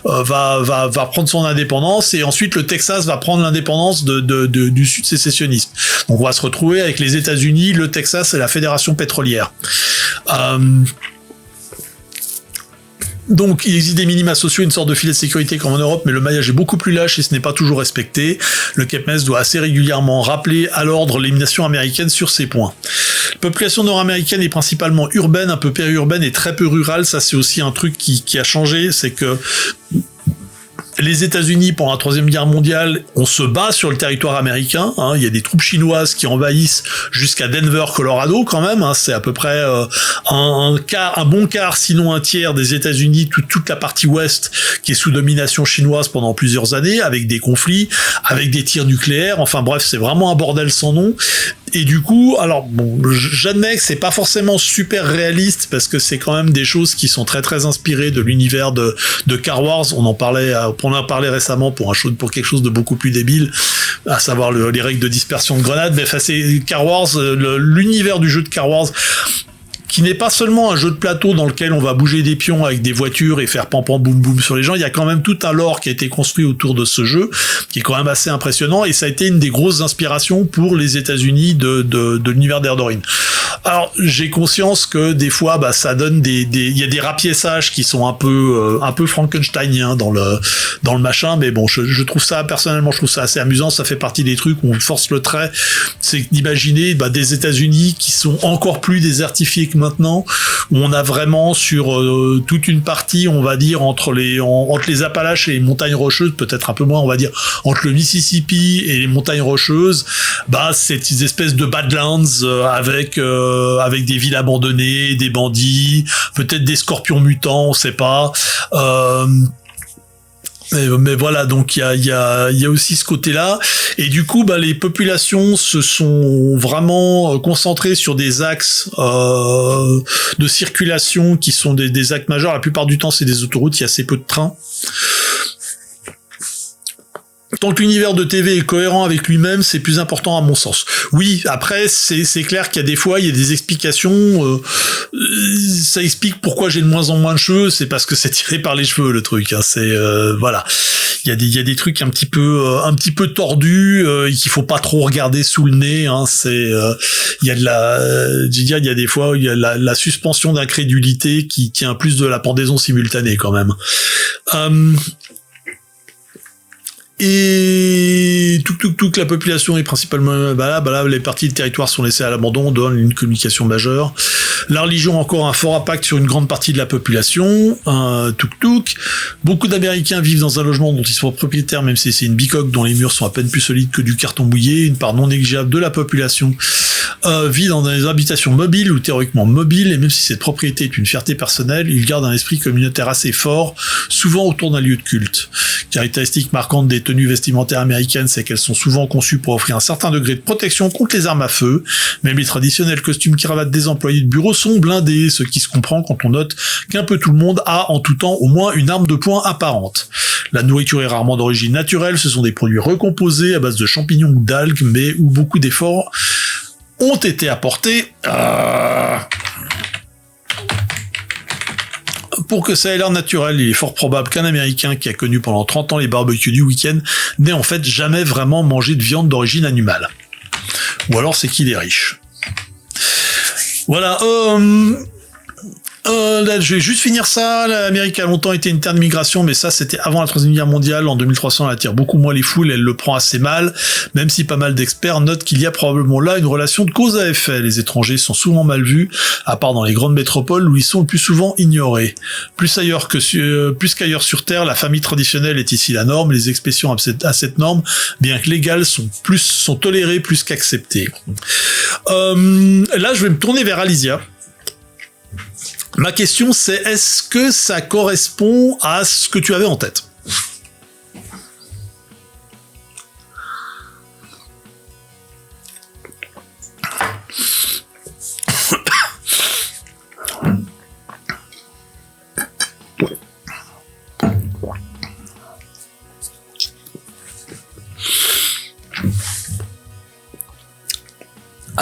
va prendre son indépendance, et ensuite le Texas va prendre l'indépendance du Sud sécessionniste. Donc on va se retrouver avec les États-Unis, le Texas et la Fédération pétrolière. Donc, il existe des minima sociaux, une sorte de filet de sécurité comme en Europe, mais le maillage est beaucoup plus lâche et ce n'est pas toujours respecté. Le CAPMES doit assez régulièrement rappeler à l'ordre les nations américaines sur ces points. La population nord-américaine est principalement urbaine, un peu périurbaine et très peu rurale. Ça, c'est aussi un truc qui a changé, c'est que les États-Unis, pendant la Troisième Guerre mondiale, on se bat sur le territoire américain. Il y a des troupes chinoises qui envahissent jusqu'à Denver, Colorado, quand même. C'est à peu près un bon quart, sinon un tiers des États-Unis, toute la partie ouest qui est sous domination chinoise pendant plusieurs années, avec des conflits, avec des tirs nucléaires. Enfin bref, c'est vraiment un bordel sans nom. Et du coup, alors bon, j'admets que c'est pas forcément super réaliste parce que c'est quand même des choses qui sont très très inspirées de l'univers de Star Wars. On en parlait récemment pour quelque chose de beaucoup plus débile, à savoir les règles de dispersion de grenades. Mais enfin, c'est Star Wars, l'univers du jeu de Star Wars, qui n'est pas seulement un jeu de plateau dans lequel on va bouger des pions avec des voitures et faire pam pam boum boum sur les gens. Il y a quand même tout un lore qui a été construit autour de ce jeu, qui est quand même assez impressionnant, et ça a été une des grosses inspirations pour les États-Unis de l'univers d'Erdorine. Alors, j'ai conscience que des fois, ça donne il y a des rapiessages qui sont un peu frankensteiniens dans le machin, mais bon, je trouve ça, personnellement, je trouve ça assez amusant. Ça fait partie des trucs où on force le trait. C'est d'imaginer, des États-Unis qui sont encore plus désertifiés que maintenant, où on a vraiment sur toute une partie, on va dire, entre les Appalaches et les montagnes rocheuses, peut-être un peu moins, on va dire, entre le Mississippi et les montagnes rocheuses, c'est des espèces de badlands avec des villes abandonnées, des bandits, peut-être des scorpions mutants, on sait pas. Mais voilà, donc il y a aussi ce côté-là, et du coup les populations se sont vraiment concentrées sur des axes de circulation qui sont des axes majeurs. La plupart du temps c'est des autoroutes, il y a assez peu de trains. Tant que l'univers de TV est cohérent avec lui-même, c'est plus important à mon sens. Oui, après, c'est clair qu'il y a des fois, il y a des explications, ça explique pourquoi j'ai de moins en moins de cheveux, c'est parce que c'est tiré par les cheveux, le truc, c'est, voilà. Il y a des trucs un petit peu tordus, qu'il faut pas trop regarder sous le nez, il y a il y a des fois, il y a la suspension d'incrédulité qui tient plus de la pendaison simultanée, quand même. Et la population est principalement les parties du territoire sont laissées à l'abandon, donne une communication majeure. La religion a encore un fort impact sur une grande partie de la population. Beaucoup d'Américains vivent dans un logement dont ils sont propriétaires, même si c'est une bicoque dont les murs sont à peine plus solides que du carton mouillé. Une part non négligeable de la population vit dans des habitations mobiles ou théoriquement mobiles, et même si cette propriété est une fierté personnelle, ils gardent un esprit communautaire assez fort, souvent autour d'un lieu de culte. Caractéristique marquante des tenues vestimentaires américaines, c'est qu'elles sont souvent conçues pour offrir un certain degré de protection contre les armes à feu. Même les traditionnels costumes cravates des employés de bureau sont blindés, ce qui se comprend quand on note qu'un peu tout le monde a en tout temps au moins une arme de poing apparente. La nourriture est rarement d'origine naturelle, ce sont des produits recomposés à base de champignons ou d'algues, mais où beaucoup d'efforts ont été apportés pour que ça ait l'air naturel. Il est fort probable qu'un Américain qui a connu pendant 30 ans les barbecues du week-end n'ait en fait jamais vraiment mangé de viande d'origine animale. Ou alors c'est qu'il est riche. Voilà, là, je vais juste finir ça. L'Amérique a longtemps été une terre de migration, mais ça, c'était avant la Troisième Guerre mondiale. En 2300, elle attire beaucoup moins les foules, elle le prend assez mal, même si pas mal d'experts notent qu'il y a probablement là une relation de cause à effet. Les étrangers sont souvent mal vus, à part dans les grandes métropoles où ils sont le plus souvent ignorés. Plus qu'ailleurs sur Terre, la famille traditionnelle est ici la norme. Les expressions à cette norme, bien que légales, sont tolérées plus qu'acceptées. Là, je vais me tourner vers Alicia. Ma question, c'est est-ce que ça correspond à ce que tu avais en tête ?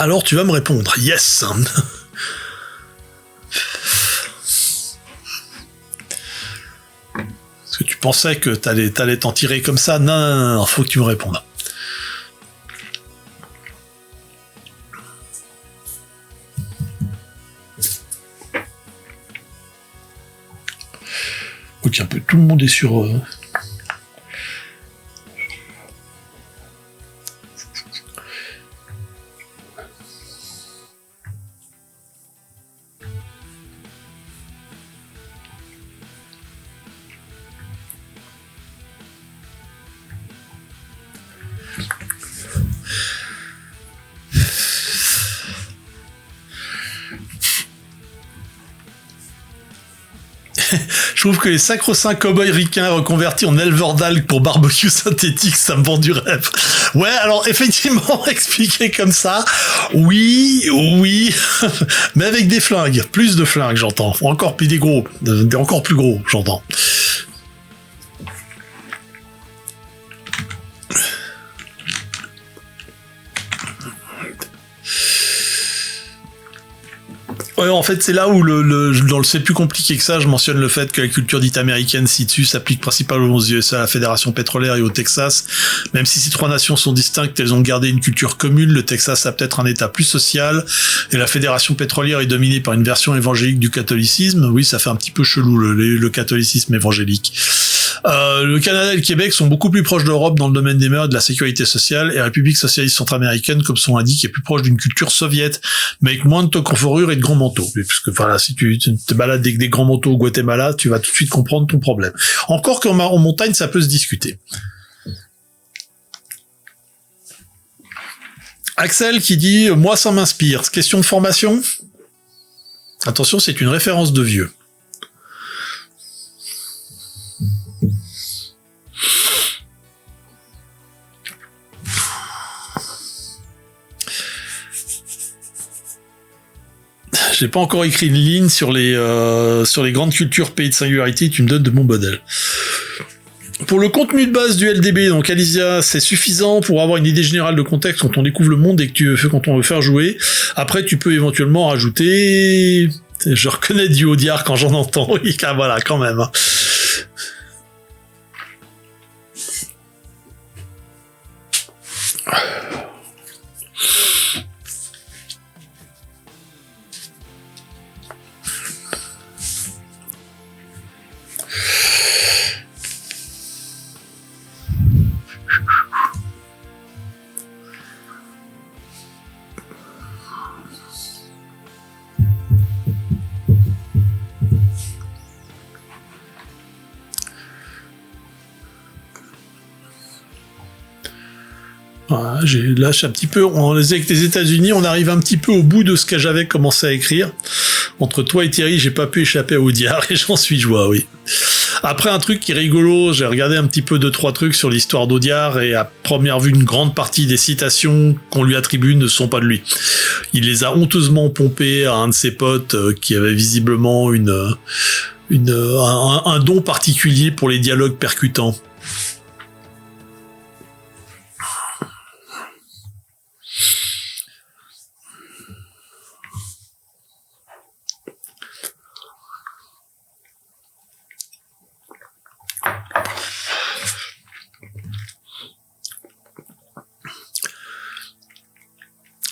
Alors tu vas me répondre. Yes. Est-ce que tu pensais que t'allais t'en tirer comme ça? Non, faut que tu me répondes. Ok, un peu tout le monde est sur... Je trouve que les sacro-saints cow-boys ricains reconvertis en éleveurs d'algues pour barbecue synthétique, ça me vend du rêve. Ouais, alors effectivement, expliqué comme ça, oui, mais avec des flingues, plus de flingues, j'entends. Encore plus des gros, encore plus gros, j'entends. Ouais, en fait, c'est là où dans le c'est plus compliqué que ça, je mentionne le fait que la culture dite américaine ci-dessus s'applique principalement aux USA, à la Fédération pétrolière et au Texas. Même si ces trois nations sont distinctes, elles ont gardé une culture commune. Le Texas a peut-être un état plus social et la Fédération pétrolière est dominée par une version évangélique du catholicisme. Oui, ça fait un petit peu chelou, le catholicisme évangélique. Le Canada et le Québec sont beaucoup plus proches de l'Europe dans le domaine des mœurs et de la sécurité sociale, et la République socialiste centra-américaine, comme son indique, est plus proche d'une culture soviète, mais avec moins de toques en fourrure et de grands manteaux. Parce que voilà, si tu te balades avec des grands manteaux au Guatemala, tu vas tout de suite comprendre ton problème. Encore qu'en montagne, ça peut se discuter. Axel qui dit « Moi, ça m'inspire ». Question de formation ? Attention, c'est une référence de vieux. J'ai pas encore écrit une ligne sur les grandes cultures pays de singularité, tu me donnes de mon modèle. Pour le contenu de base du LDB, donc Alizia, c'est suffisant pour avoir une idée générale de contexte quand on découvre le monde et quand on veut faire jouer. Après, tu peux éventuellement rajouter... Je reconnais du Audiard quand j'en entends. Oui, voilà, quand même. Voilà, là, je suis un petit peu, avec les États-Unis, on arrive un petit peu au bout de ce que j'avais commencé à écrire. Entre toi et Thierry, j'ai pas pu échapper à Audiard et j'en suis joie, oui. Après, un truc qui est rigolo, j'ai regardé un petit peu 2-3 trucs sur l'histoire d'Audiard et à première vue, une grande partie des citations qu'on lui attribue ne sont pas de lui. Il les a honteusement pompées à un de ses potes qui avait visiblement un don particulier pour les dialogues percutants.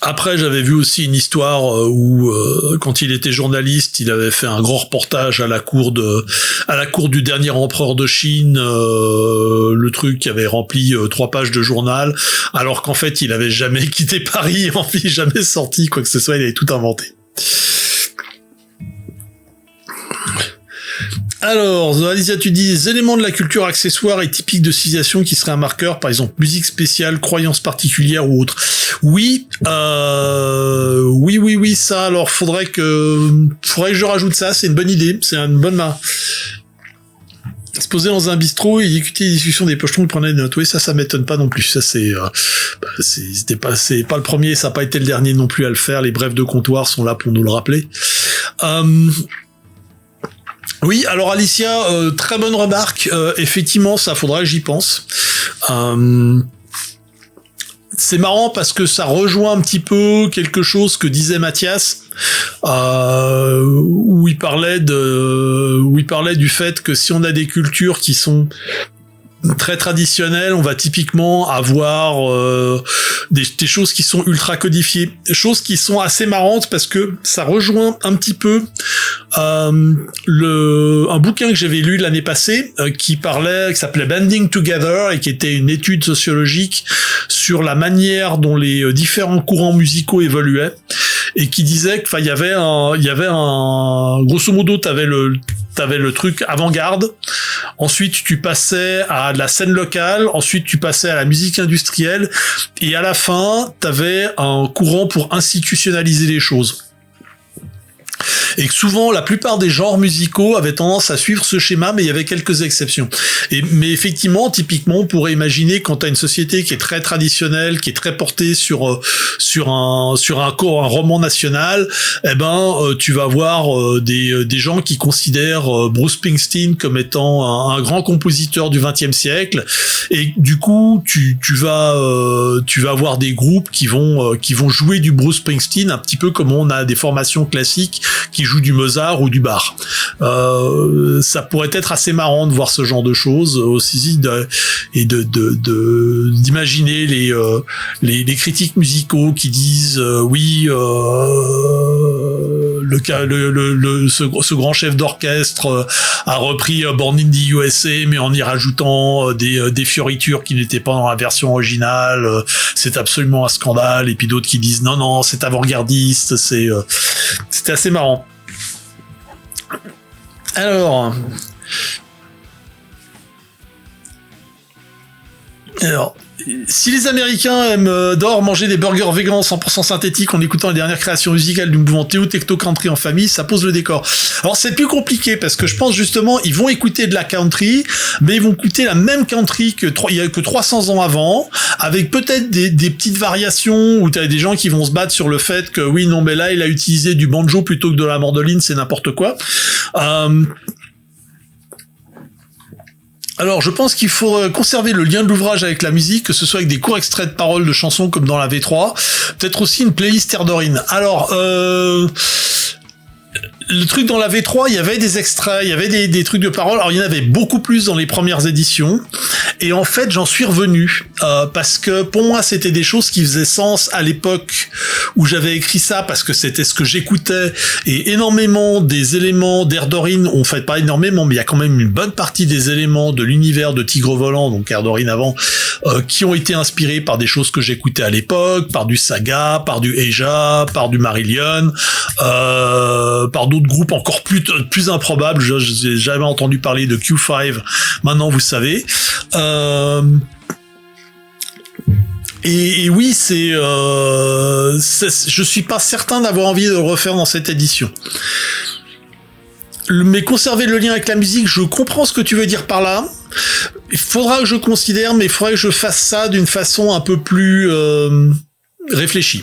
Après, j'avais vu aussi une histoire où, quand il était journaliste, il avait fait un grand reportage à la cour du dernier empereur de Chine, le truc qui avait rempli 3 pages de journal, alors qu'en fait, il avait jamais quitté Paris, en fait, jamais sorti quoi que ce soit, il avait tout inventé. Alors, Alicia, tu dis, les éléments de la culture accessoire et typique de civilisation qui serait un marqueur, par exemple, musique spéciale, croyances particulières ou autre. Oui, ça, alors, faudrait que je rajoute ça, c'est une bonne idée, c'est une bonne marque. Se poser dans un bistrot et écouter les discussions des pochetons, prendre des notes. Oui, ça m'étonne pas non plus. Ça, c'est pas le premier, ça n'a pas été le dernier non plus à le faire. Les brefs de comptoir sont là pour nous le rappeler. Oui, alors Alicia, très bonne remarque. Effectivement, ça faudra que j'y pense. c'est marrant parce que ça rejoint un petit peu quelque chose que disait Mathias, où il parlait du fait que si on a des cultures qui sont très traditionnelles, on va typiquement avoir des choses qui sont ultra codifiées, choses qui sont assez marrantes parce que ça rejoint un petit peu un bouquin que j'avais lu l'année passée qui s'appelait Banding Together et qui était une étude sociologique sur la manière dont les différents courants musicaux évoluaient et qui disait qu'il y avait un grosso modo t'avais le truc avant-garde, ensuite tu passais à la scène locale, ensuite tu passais à la musique industrielle, et à la fin, t'avais un courant pour institutionnaliser les choses. Et que souvent, la plupart des genres musicaux avaient tendance à suivre ce schéma, mais il y avait quelques exceptions. Mais effectivement, typiquement, on pourrait imaginer quand t'as une société qui est très traditionnelle, qui est très portée sur un roman national, tu vas avoir des gens qui considèrent Bruce Springsteen comme étant un grand compositeur du XXe siècle, et du coup, tu vas avoir des groupes qui vont jouer du Bruce Springsteen, un petit peu comme on a des formations classiques qui jouent du Mozart ou du Bach. Ça pourrait être assez marrant de voir ce genre de choses aussi, d'imaginer les critiques musicaux qui disent ce grand chef d'orchestre a repris Born in the USA mais en y rajoutant des fioritures qui n'étaient pas dans la version originale, c'est absolument un scandale, et puis d'autres qui disent non c'est avant-gardiste, c'était assez marrant. Alors, si les Américains adorent manger des burgers végans 100% synthétiques en écoutant les dernières créations musicales du mouvement Théo Techno Country en famille, ça pose le décor. Alors c'est plus compliqué parce que je pense justement ils vont écouter de la country, mais ils vont écouter la même country que 300 ans avant, avec peut-être des petites variations où t'as des gens qui vont se battre sur le fait que oui non mais là il a utilisé du banjo plutôt que de la mandoline, c'est n'importe quoi. Alors, je pense qu'il faut conserver le lien de l'ouvrage avec la musique, que ce soit avec des courts extraits de paroles de chansons comme dans la V3, peut-être aussi une playlist Air Dorine. Alors, le truc dans la V3, il y avait des extraits, il y avait des trucs de paroles. Alors, il y en avait beaucoup plus dans les premières éditions. Et en fait, j'en suis revenu parce que pour moi, c'était des choses qui faisaient sens à l'époque où j'avais écrit ça, parce que c'était ce que j'écoutais. Et énormément des éléments d'Air Dorine, en fait pas énormément, mais il y a quand même une bonne partie des éléments de l'univers de Tigre Volant, donc Air Dorine avant, qui ont été inspirés par des choses que j'écoutais à l'époque, par du Saga, par du Eja, par du Marillion, par d'autres groupes encore plus improbables. J'ai jamais entendu parler de Q5, maintenant vous savez. Et oui, je suis pas certain d'avoir envie de le refaire dans cette édition. Mais conserver le lien avec la musique, je comprends ce que tu veux dire par là. Il faudra que je considère, mais il faudrait que je fasse ça d'une façon un peu plus réfléchie.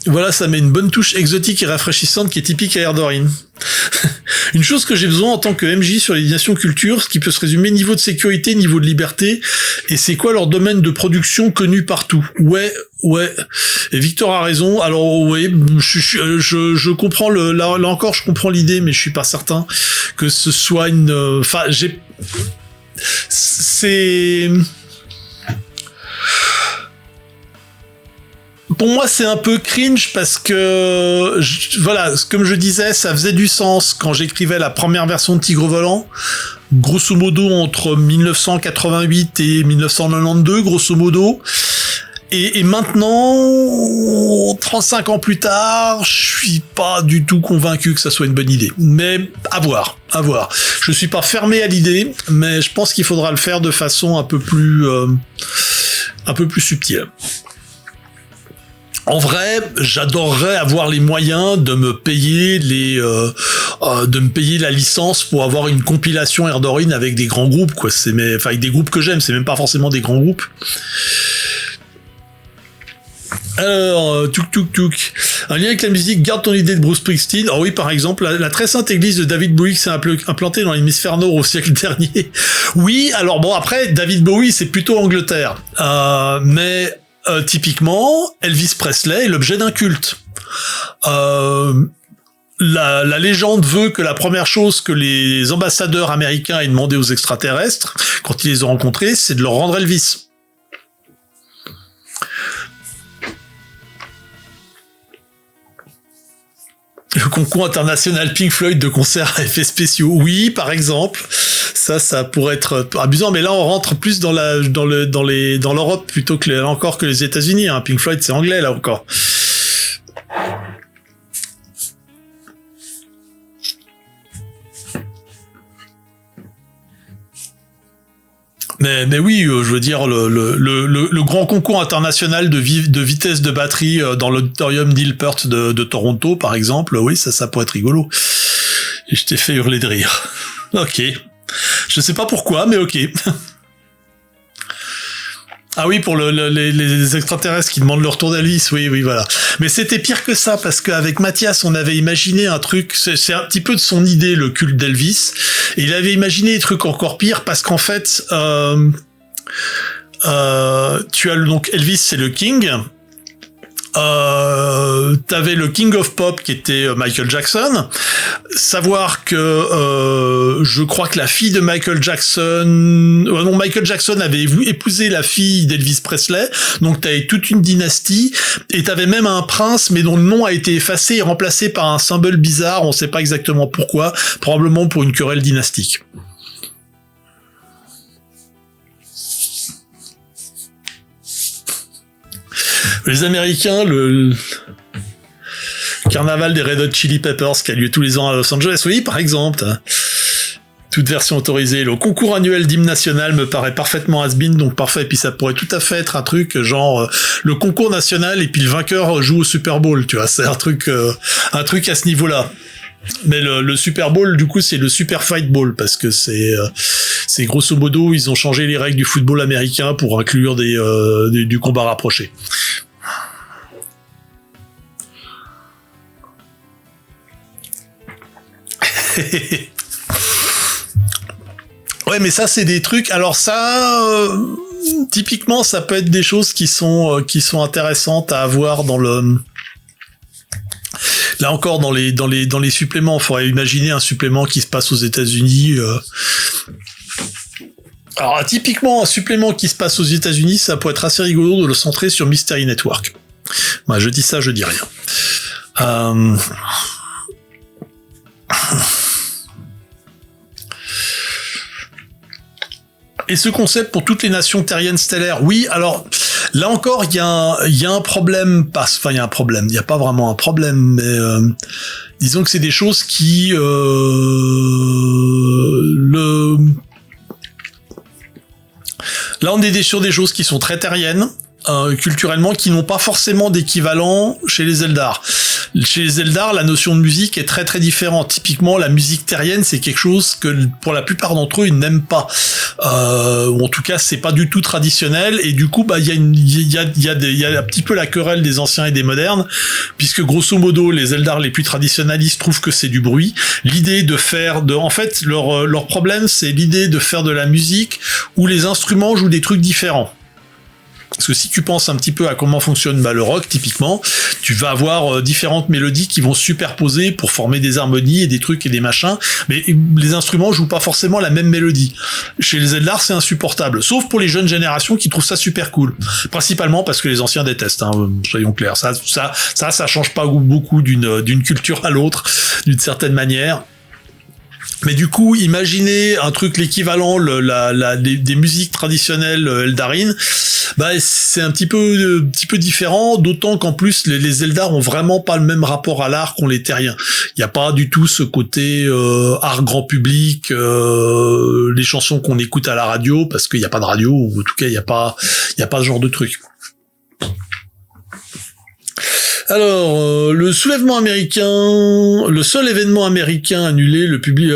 Voilà, ça met une bonne touche exotique et rafraîchissante qui est typique à Air Dorine. Une chose que j'ai besoin en tant que MJ sur l'édition culture, ce qui peut se résumer niveau de sécurité, niveau de liberté, et c'est quoi leur domaine de production connu partout. Ouais. Et Victor a raison. Alors ouais, je comprends là encore, je comprends l'idée, mais je suis pas certain que ce soit pour moi, c'est un peu cringe parce que, comme je disais, ça faisait du sens quand j'écrivais la première version de Tigre Volant, grosso modo entre 1988 et 1992, grosso modo. Et maintenant, 35 ans plus tard, je suis pas du tout convaincu que ça soit une bonne idée. Mais à voir. Je suis pas fermé à l'idée, mais je pense qu'il faudra le faire de façon un peu plus subtile. En vrai, j'adorerais avoir les moyens de me payer la licence pour avoir une compilation Air Dorine avec des grands groupes, quoi. Avec des groupes que j'aime, c'est même pas forcément des grands groupes. Alors, touk. Un lien avec la musique, garde ton idée de Bruce Springsteen. Oh oui, par exemple, la très sainte église de David Bowie s'est implantée dans l'hémisphère nord au siècle dernier. Oui, alors bon, après, David Bowie, c'est plutôt Angleterre. Mais typiquement, Elvis Presley est l'objet d'un culte. La légende veut que la première chose que les ambassadeurs américains aient demandé aux extraterrestres, quand ils les ont rencontrés, c'est de leur rendre Elvis. Le concours international Pink Floyd de concerts à effets spéciaux. Oui, par exemple. Ça pourrait être amusant, mais là, on rentre plus dans l'Europe plutôt que encore que les États-Unis, hein. Pink Floyd, c'est anglais, là, encore. Mais oui, je veux dire, le grand concours international de vitesse de batterie dans l'auditorium Neil Peart de Toronto, par exemple, oui, ça pourrait être rigolo. Et je t'ai fait hurler de rire. Ok. Je sais pas pourquoi, mais ok. Ah oui, pour les extraterrestres qui demandent le retour d'Elvis, oui, voilà. Mais c'était pire que ça, parce qu'avec Mathias, on avait imaginé un truc, c'est un petit peu de son idée, le culte d'Elvis, et il avait imaginé des trucs encore pires, parce qu'en fait, tu as donc Elvis, c'est le King, t'avais le King of Pop qui était Michael Jackson. Savoir que je crois que la fille de Michael Jackson, non, Michael Jackson avait épousé la fille d'Elvis Presley, donc t'avais toute une dynastie, et t'avais même un prince, mais dont le nom a été effacé et remplacé par un symbole bizarre, on sait pas exactement pourquoi, probablement pour une querelle dynastique. Les Américains, le carnaval des Red Hot Chili Peppers qui a lieu tous les ans à Los Angeles, oui, par exemple. Toute version autorisée. Le concours annuel d'hymne national me paraît parfaitement has-been, donc parfait. Et puis ça pourrait tout à fait être un truc genre le concours national et puis le vainqueur joue au Super Bowl, tu vois. C'est un truc à ce niveau-là. Mais le Super Bowl, du coup, c'est le Super Fight Bowl parce que c'est grosso modo, ils ont changé les règles du football américain pour inclure du combat rapproché. Ouais, mais ça, c'est des trucs. Alors ça, typiquement, ça peut être des choses qui sont intéressantes à avoir dans le. Là encore, dans les suppléments, il faudrait imaginer un supplément qui se passe aux États-Unis. Alors, typiquement, un supplément qui se passe aux États-Unis, ça pourrait être assez rigolo de le centrer sur Mystery Network. Moi, je dis ça, je dis rien. Et ce concept pour toutes les nations terriennes stellaires, oui, alors là encore, il y a un problème, il y a un problème, il n'y a pas vraiment un problème, mais disons que c'est des choses qui là on est sur des choses qui sont très terriennes, culturellement, qui n'ont pas forcément d'équivalent chez les Eldar. Chez les Eldar, la notion de musique est très très différente. Typiquement, la musique terrienne, c'est quelque chose que pour la plupart d'entre eux, ils n'aiment pas. Ou en tout cas, c'est pas du tout traditionnel. Et du coup, il y a un petit peu la querelle des anciens et des modernes, puisque grosso modo, les Eldar les plus traditionnalistes trouvent que c'est du bruit. L'idée en fait, leur problème, c'est l'idée de faire de la musique où les instruments jouent des trucs différents. Parce que si tu penses un petit peu à comment fonctionne le rock, typiquement, tu vas avoir différentes mélodies qui vont se superposer pour former des harmonies et des trucs et des machins, mais les instruments jouent pas forcément la même mélodie. Chez les Eldar, c'est insupportable, sauf pour les jeunes générations qui trouvent ça super cool. Principalement parce que les anciens détestent, hein, soyons clairs. Ça change pas beaucoup d'une culture à l'autre, d'une certaine manière. Mais du coup, imaginez un truc l'équivalent des musiques traditionnelles eldarines, c'est un petit peu différent, d'autant qu'en plus les Eldar ont vraiment pas le même rapport à l'art qu'ont les Terriens. Il y a pas du tout ce côté art grand public, les chansons qu'on écoute à la radio parce qu'il y a pas de radio, ou en tout cas il y a pas ce genre de truc. Alors, le soulèvement américain, le seul événement américain annulé, le public...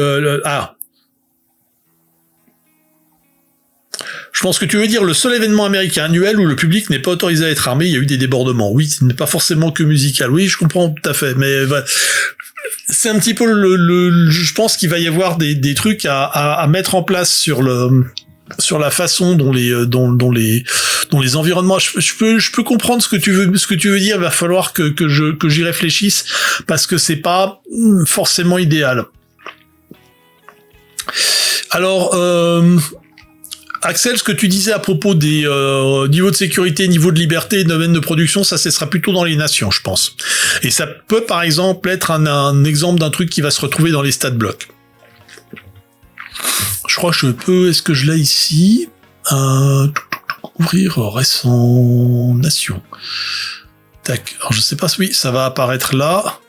Je pense que tu veux dire le seul événement américain annuel où le public n'est pas autorisé à être armé, il y a eu des débordements. Oui, ce n'est pas forcément que musical. Oui, je comprends tout à fait, mais voilà. C'est un petit peu je pense qu'il va y avoir des trucs à mettre en place sur la façon dont les environnements. Je peux comprendre ce que tu veux dire. Il va falloir que j'y réfléchisse parce que c'est pas forcément idéal. Alors, Axel, ce que tu disais à propos des niveaux de sécurité, niveau de liberté et domaine de production, ça sera plutôt dans les nations, je pense. Et ça peut, par exemple, être un exemple d'un truc qui va se retrouver dans les stat blocks. Je crois que je peux... Est-ce que je l'ai ici Ouvrir récent nation. Tac. Alors, je sais pas si... Oui, ça va apparaître là.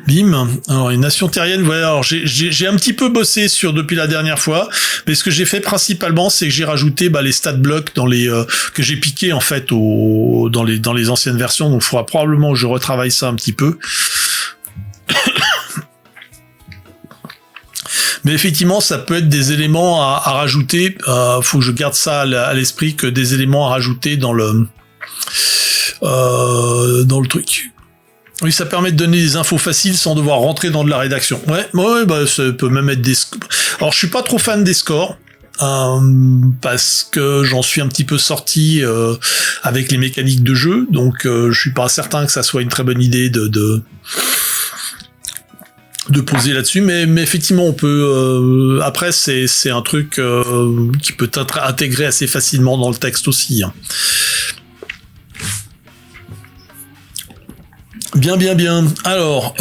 Bim. Alors, une nation terrienne, voilà. Alors, j'ai un petit peu bossé depuis la dernière fois, mais ce que j'ai fait principalement, c'est que j'ai rajouté les stat blocks dans que j'ai piqué en fait dans les anciennes versions. Donc, il faudra probablement que je retravaille ça un petit peu. Mais effectivement, ça peut être des éléments à rajouter. Faut que je garde ça à l'esprit, que des éléments à rajouter dans le truc. Oui, ça permet de donner des infos faciles sans devoir rentrer dans de la rédaction. Ouais, ça peut même être des... Alors, je suis pas trop fan des scores, parce que j'en suis un petit peu sorti avec les mécaniques de jeu, donc je suis pas certain que ça soit une très bonne idée de poser là-dessus, mais effectivement, on peut... après, c'est un truc qui peut être intégré assez facilement dans le texte aussi, hein. Bien. Alors,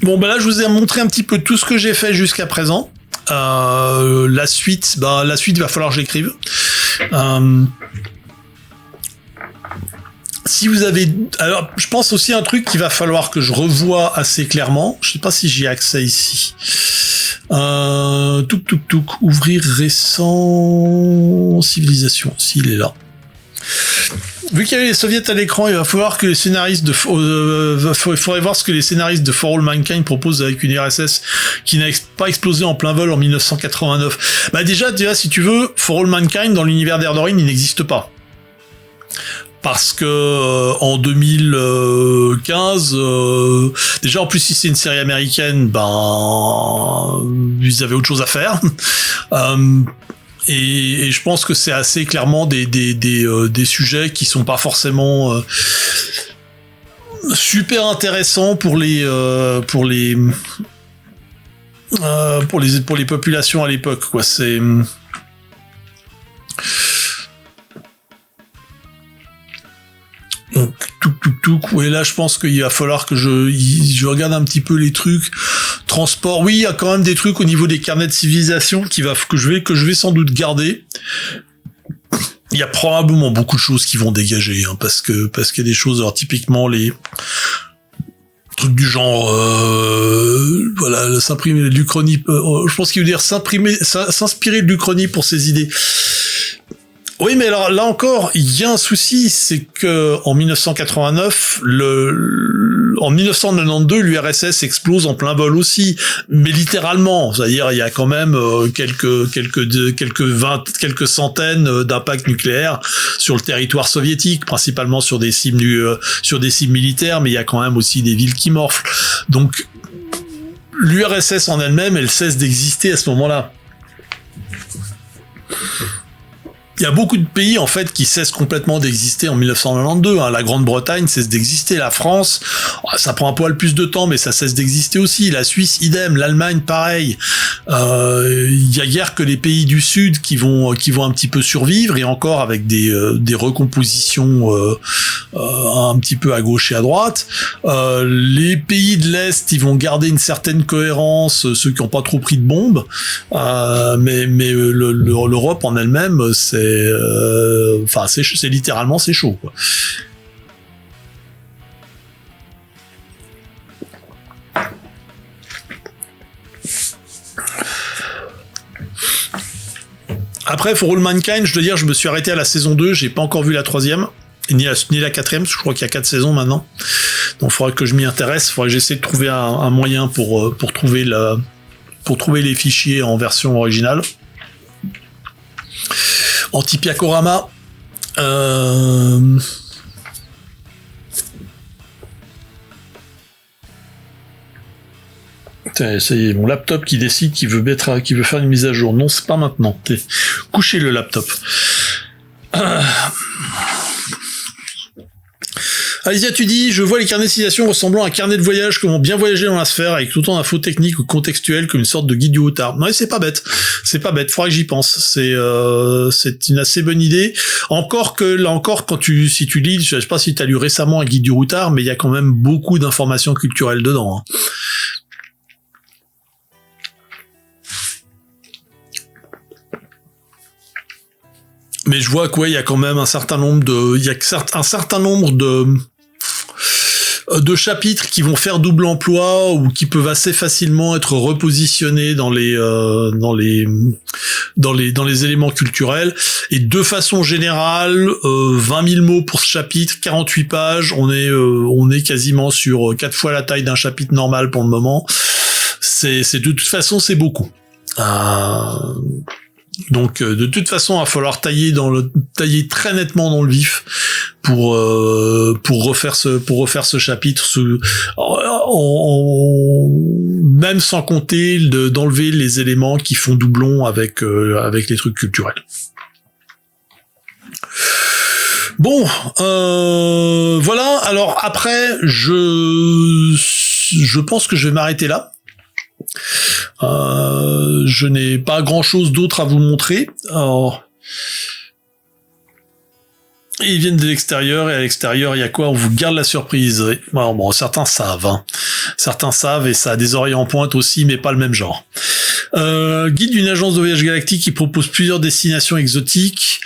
bon, là, je vous ai montré un petit peu tout ce que j'ai fait jusqu'à présent. La suite, il va falloir que j'écrive. Si vous avez... Alors, je pense aussi à un truc qu'il va falloir que je revoie assez clairement. Je sais pas si j'y ai accès ici. Ouvrir récent civilisation, s'il est là. Vu qu'il y avait les soviets à l'écran, il va falloir que les scénaristes il faudrait voir ce que les scénaristes de For All Mankind proposent avec une URSS qui n'a pas explosé en plein vol en 1989. Déjà, si tu veux, For All Mankind dans l'univers d'Erdorine, il n'existe pas. Parce que en 2015, déjà en plus si c'est une série américaine, ils avaient autre chose à faire. Et je pense que c'est assez clairement des sujets qui sont pas forcément super intéressants pour les populations à l'époque, quoi. C'est donc, et là, je pense qu'il va falloir que je regarde un petit peu les trucs. Transport, oui, il y a quand même des trucs au niveau des carnets de civilisation que je vais sans doute garder. Il y a probablement beaucoup de choses qui vont dégager, hein, parce qu'il y a des choses, alors typiquement les trucs du genre, s'imprimer de l'Uchronie, je pense qu'il veut dire s'inspirer de l'Uchronie pour ses idées. Oui, mais alors là encore, il y a un souci, c'est que en 1989, en 1992, l'URSS explose en plein vol aussi, mais littéralement, c'est-à-dire il y a quand même quelques centaines d'impacts nucléaires sur le territoire soviétique, principalement sur des cibles militaires, mais il y a quand même aussi des villes qui morflent. Donc l'URSS en elle-même, elle cesse d'exister à ce moment-là. Il y a beaucoup de pays en fait qui cessent complètement d'exister en 1992. Hein. La Grande-Bretagne cesse d'exister, la France, ça prend un poil plus de temps, mais ça cesse d'exister aussi. La Suisse, idem, l'Allemagne, pareil. Il y a guère que les pays du Sud qui vont un petit peu survivre, et encore avec des recompositions un petit peu à gauche et à droite. Les pays de l'Est, ils vont garder une certaine cohérence, ceux qui n'ont pas trop pris de bombes. Mais l'Europe en elle-même, c'est littéralement c'est chaud, quoi. Après, For All Mankind, je dois dire, je me suis arrêté à la saison 2, j'ai pas encore vu la 3e, ni la 4e, parce que je crois qu'il y a 4 saisons maintenant. Donc, il faudra que je m'y intéresse. Il faudra que j'essaie de trouver un moyen pour trouver les fichiers en version originale. Anti-Piacorama. Ça y est, mon laptop qui décide qu'il veut faire une mise à jour. Non, c'est pas maintenant. Couchez le laptop. Alicia, tu dis, je vois les carnets de citation ressemblant à un carnet de voyage, comment bien voyager dans la sphère, avec tout autant d'infos techniques ou contextuelles comme une sorte de guide du routard. Non, c'est pas bête. C'est pas bête. Faudrait que j'y pense. C'est une assez bonne idée. Encore que, là encore, si tu lis, je sais pas si t'as lu récemment un guide du routard, mais il y a quand même beaucoup d'informations culturelles dedans, hein. Mais je vois qu'il y a quand même un certain nombre de chapitres qui vont faire double emploi ou qui peuvent assez facilement être repositionnés dans les éléments culturels. Et de façon générale, 20 000 mots pour ce chapitre, 48 pages, on est quasiment sur 4 fois la taille d'un chapitre normal pour le moment. C'est de toute façon, c'est beaucoup. Donc de toute façon, il va falloir tailler très nettement dans le vif pour refaire ce chapitre, même sans compter d'enlever les éléments qui font doublon avec les trucs culturels. Bon, voilà. Alors après, je pense que je vais m'arrêter là. Je n'ai pas grand chose d'autre à vous montrer. Alors, ils viennent de l'extérieur, et à l'extérieur, il y a quoi? On vous garde la surprise. Alors, bon, certains savent, hein. Certains savent, et ça a des oreilles en pointe aussi, mais pas le même genre. Guide d'une agence de voyage galactique qui propose plusieurs destinations exotiques.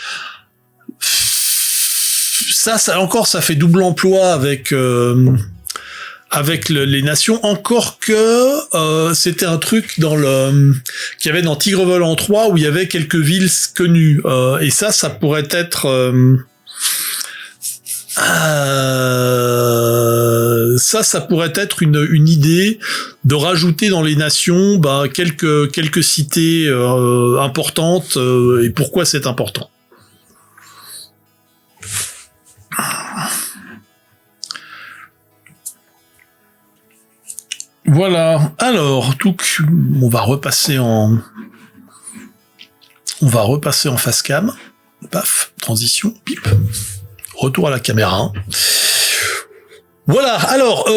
Ça encore, ça fait double emploi avec les nations, encore que c'était un truc qu'il y avait dans Tigre Volant 3 où il y avait quelques villes connues, et ça pourrait être ça pourrait être une idée de rajouter dans les nations quelques cités importantes, et pourquoi c'est important. Voilà. Alors, on va repasser en face cam. Paf, transition, pip. Retour à la caméra. Voilà. Alors,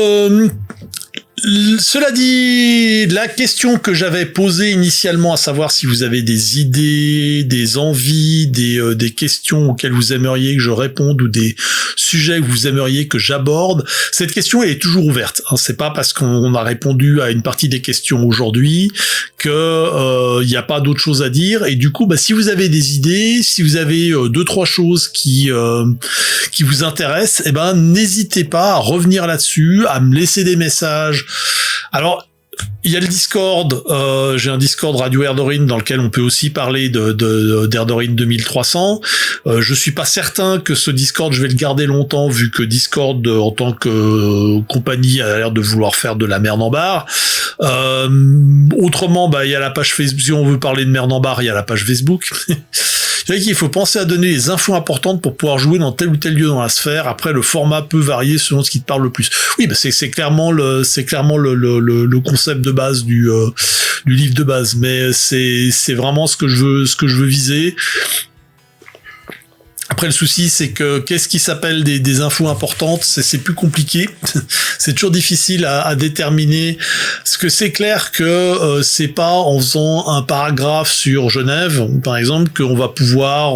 cela dit, la question que j'avais posée initialement, à savoir si vous avez des idées, des envies, des questions auxquelles vous aimeriez que je réponde, ou des sujets que vous aimeriez que j'aborde, cette question elle est toujours ouverte. C'est pas parce qu'on a répondu à une partie des questions aujourd'hui que y a pas d'autre chose à dire. Et du coup, si vous avez des idées, si vous avez 2-3 choses qui vous intéressent, n'hésitez pas à revenir là-dessus, à me laisser des messages. Alors, il y a le Discord, j'ai un Discord Radio Erdorine dans lequel on peut aussi parler d'Erdorine 2300. Je suis pas certain que ce Discord je vais le garder longtemps, vu que Discord en tant que compagnie a l'air de vouloir faire de la merde en barre. Autrement, il y a la page Facebook. Si on veut parler de merde en barre, il y a la page Facebook. C'est vrai qu'il faut penser à donner les infos importantes pour pouvoir jouer dans tel ou tel lieu dans la sphère. Après, le format peut varier selon ce qui te parle le plus. Oui, c'est clairement le concept de base du livre de base, mais c'est vraiment ce que je veux viser. Après, le souci, c'est que qu'est-ce qui s'appelle des infos importantes, c'est plus compliqué. C'est toujours difficile à déterminer. Parce que c'est clair que c'est pas en faisant un paragraphe sur Genève, par exemple, qu'on va pouvoir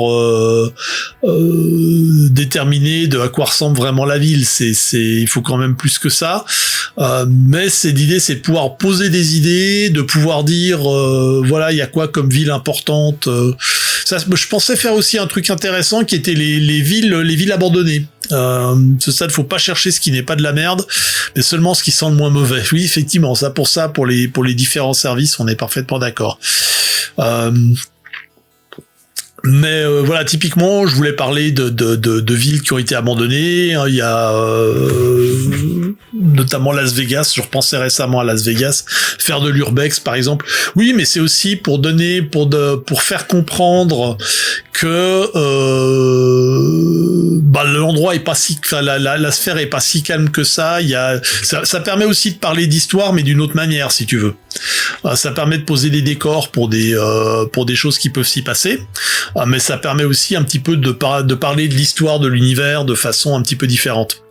déterminer de à quoi ressemble vraiment la ville. Il faut quand même plus que ça. Mais l'idée, c'est de pouvoir poser des idées, de pouvoir dire, voilà, il y a quoi comme ville importante. Ça, je pensais faire aussi un truc intéressant qui était les villes abandonnées. Ce stade, faut pas chercher ce qui n'est pas de la merde, mais seulement ce qui sent le moins mauvais. Oui, effectivement, pour les différents services, on est parfaitement d'accord. Mais voilà, typiquement, je voulais parler de villes qui ont été abandonnées. Il y a notamment Las Vegas. Je repensais récemment à Las Vegas, faire de l'urbex par exemple. Oui, mais c'est aussi pour faire comprendre que l'endroit est pas si, enfin la sphère est pas si calme que ça. Ça permet aussi de parler d'histoire, mais d'une autre manière, si tu veux. Ça permet de poser des décors pour des choses qui peuvent s'y passer, mais ça permet aussi un petit peu de parler de l'histoire de l'univers de façon un petit peu différente.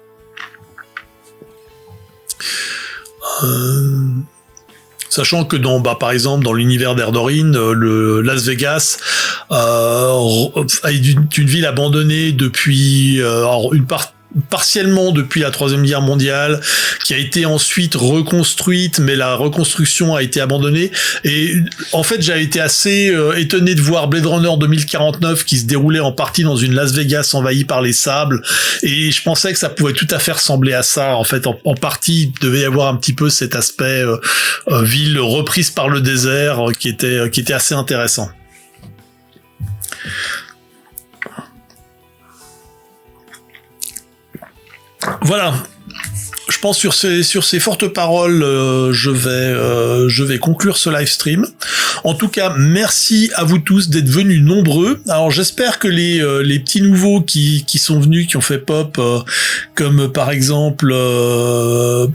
Sachant que par exemple dans l'univers d'Erdorine, le Las Vegas est une ville abandonnée depuis partiellement depuis la Troisième Guerre mondiale, qui a été ensuite reconstruite, mais la reconstruction a été abandonnée. Et en fait, j'avais été assez étonné de voir Blade Runner 2049 qui se déroulait en partie dans une Las Vegas envahie par les sables. Et je pensais que ça pouvait tout à fait ressembler à ça. En fait, en partie, il devait y avoir un petit peu cet aspect ville reprise par le désert qui était assez intéressant. Voilà, je pense sur ces fortes paroles, je vais conclure ce live stream. En tout cas, merci à vous tous d'être venus nombreux. Alors j'espère que les petits nouveaux qui sont venus, qui ont fait pop, comme par exemple alors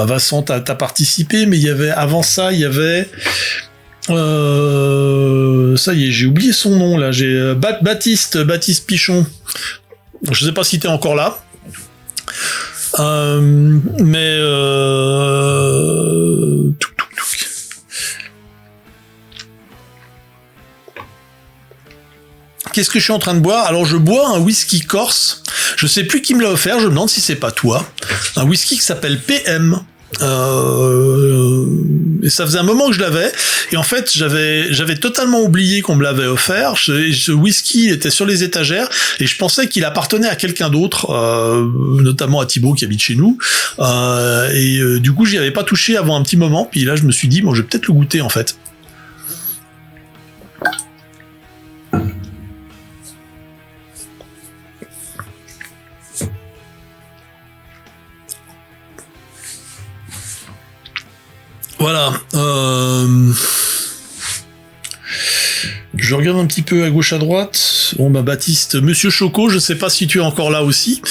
Vincent, t'as participé, mais avant ça, il y avait ça y est, j'ai oublié son nom là. J'ai Baptiste Pichon. Je sais pas si t'es encore là. Qu'est-ce que je suis en train de boire? Alors je bois un whisky corse. Je sais plus qui me l'a offert. Je me demande si c'est pas toi. Un whisky qui s'appelle PM. Et ça faisait un moment que je l'avais, et en fait j'avais totalement oublié qu'on me l'avait offert. Ce whisky était sur les étagères et je pensais qu'il appartenait à quelqu'un d'autre, notamment à Thibaut qui habite chez nous, et du coup j'y avais pas touché avant un petit moment, puis là je me suis dit je vais peut-être le goûter en fait. Voilà. Je regarde un petit peu à gauche à droite. Baptiste, Monsieur Choco, je sais pas si tu es encore là aussi.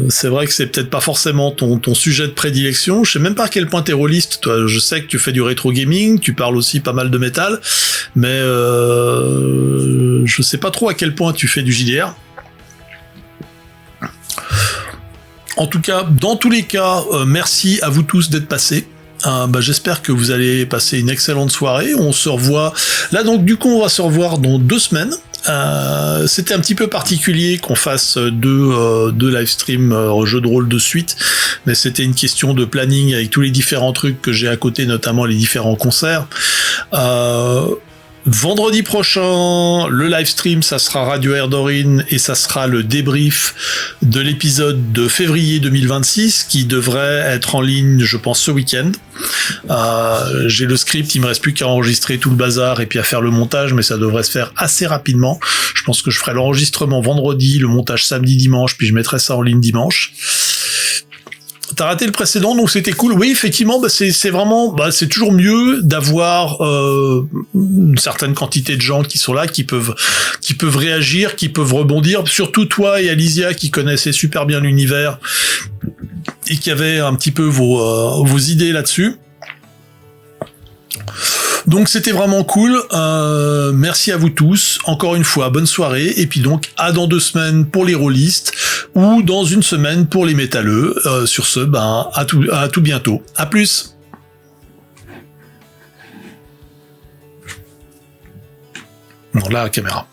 C'est vrai que c'est peut-être pas forcément ton sujet de prédilection. Je sais même pas à quel point t'es rôliste. Toi, je sais que tu fais du rétro gaming, tu parles aussi pas mal de métal, mais je sais pas trop à quel point tu fais du JDR. En tout cas, dans tous les cas, merci à vous tous d'être passés. J'espère que vous allez passer une excellente soirée. On se revoit là, donc du coup on va se revoir dans 2 semaines. C'était un petit peu particulier qu'on fasse deux live streams jeux de rôle de suite, mais c'était une question de planning avec tous les différents trucs que j'ai à côté, notamment les différents concerts. Vendredi prochain, le live stream, ça sera Radio Erdorine et ça sera le débrief de l'épisode de février 2026 qui devrait être en ligne, je pense, ce week-end. J'ai le script, il me reste plus qu'à enregistrer tout le bazar et puis à faire le montage, mais ça devrait se faire assez rapidement. Je pense que je ferai l'enregistrement vendredi, le montage samedi, dimanche, puis je mettrai ça en ligne dimanche. T'as raté le précédent, donc c'était cool. Oui, effectivement, c'est vraiment, c'est toujours mieux d'avoir une certaine quantité de gens qui sont là, qui peuvent réagir, qui peuvent rebondir. Surtout toi et Alicia qui connaissaient super bien l'univers et qui avaient un petit peu vos idées là-dessus. Donc c'était vraiment cool, merci à vous tous, encore une fois, bonne soirée, et puis donc à dans 2 semaines pour les rôlistes, ou dans 1 semaine pour les métalleux. Sur ce, à tout bientôt, à plus. Non, là la caméra.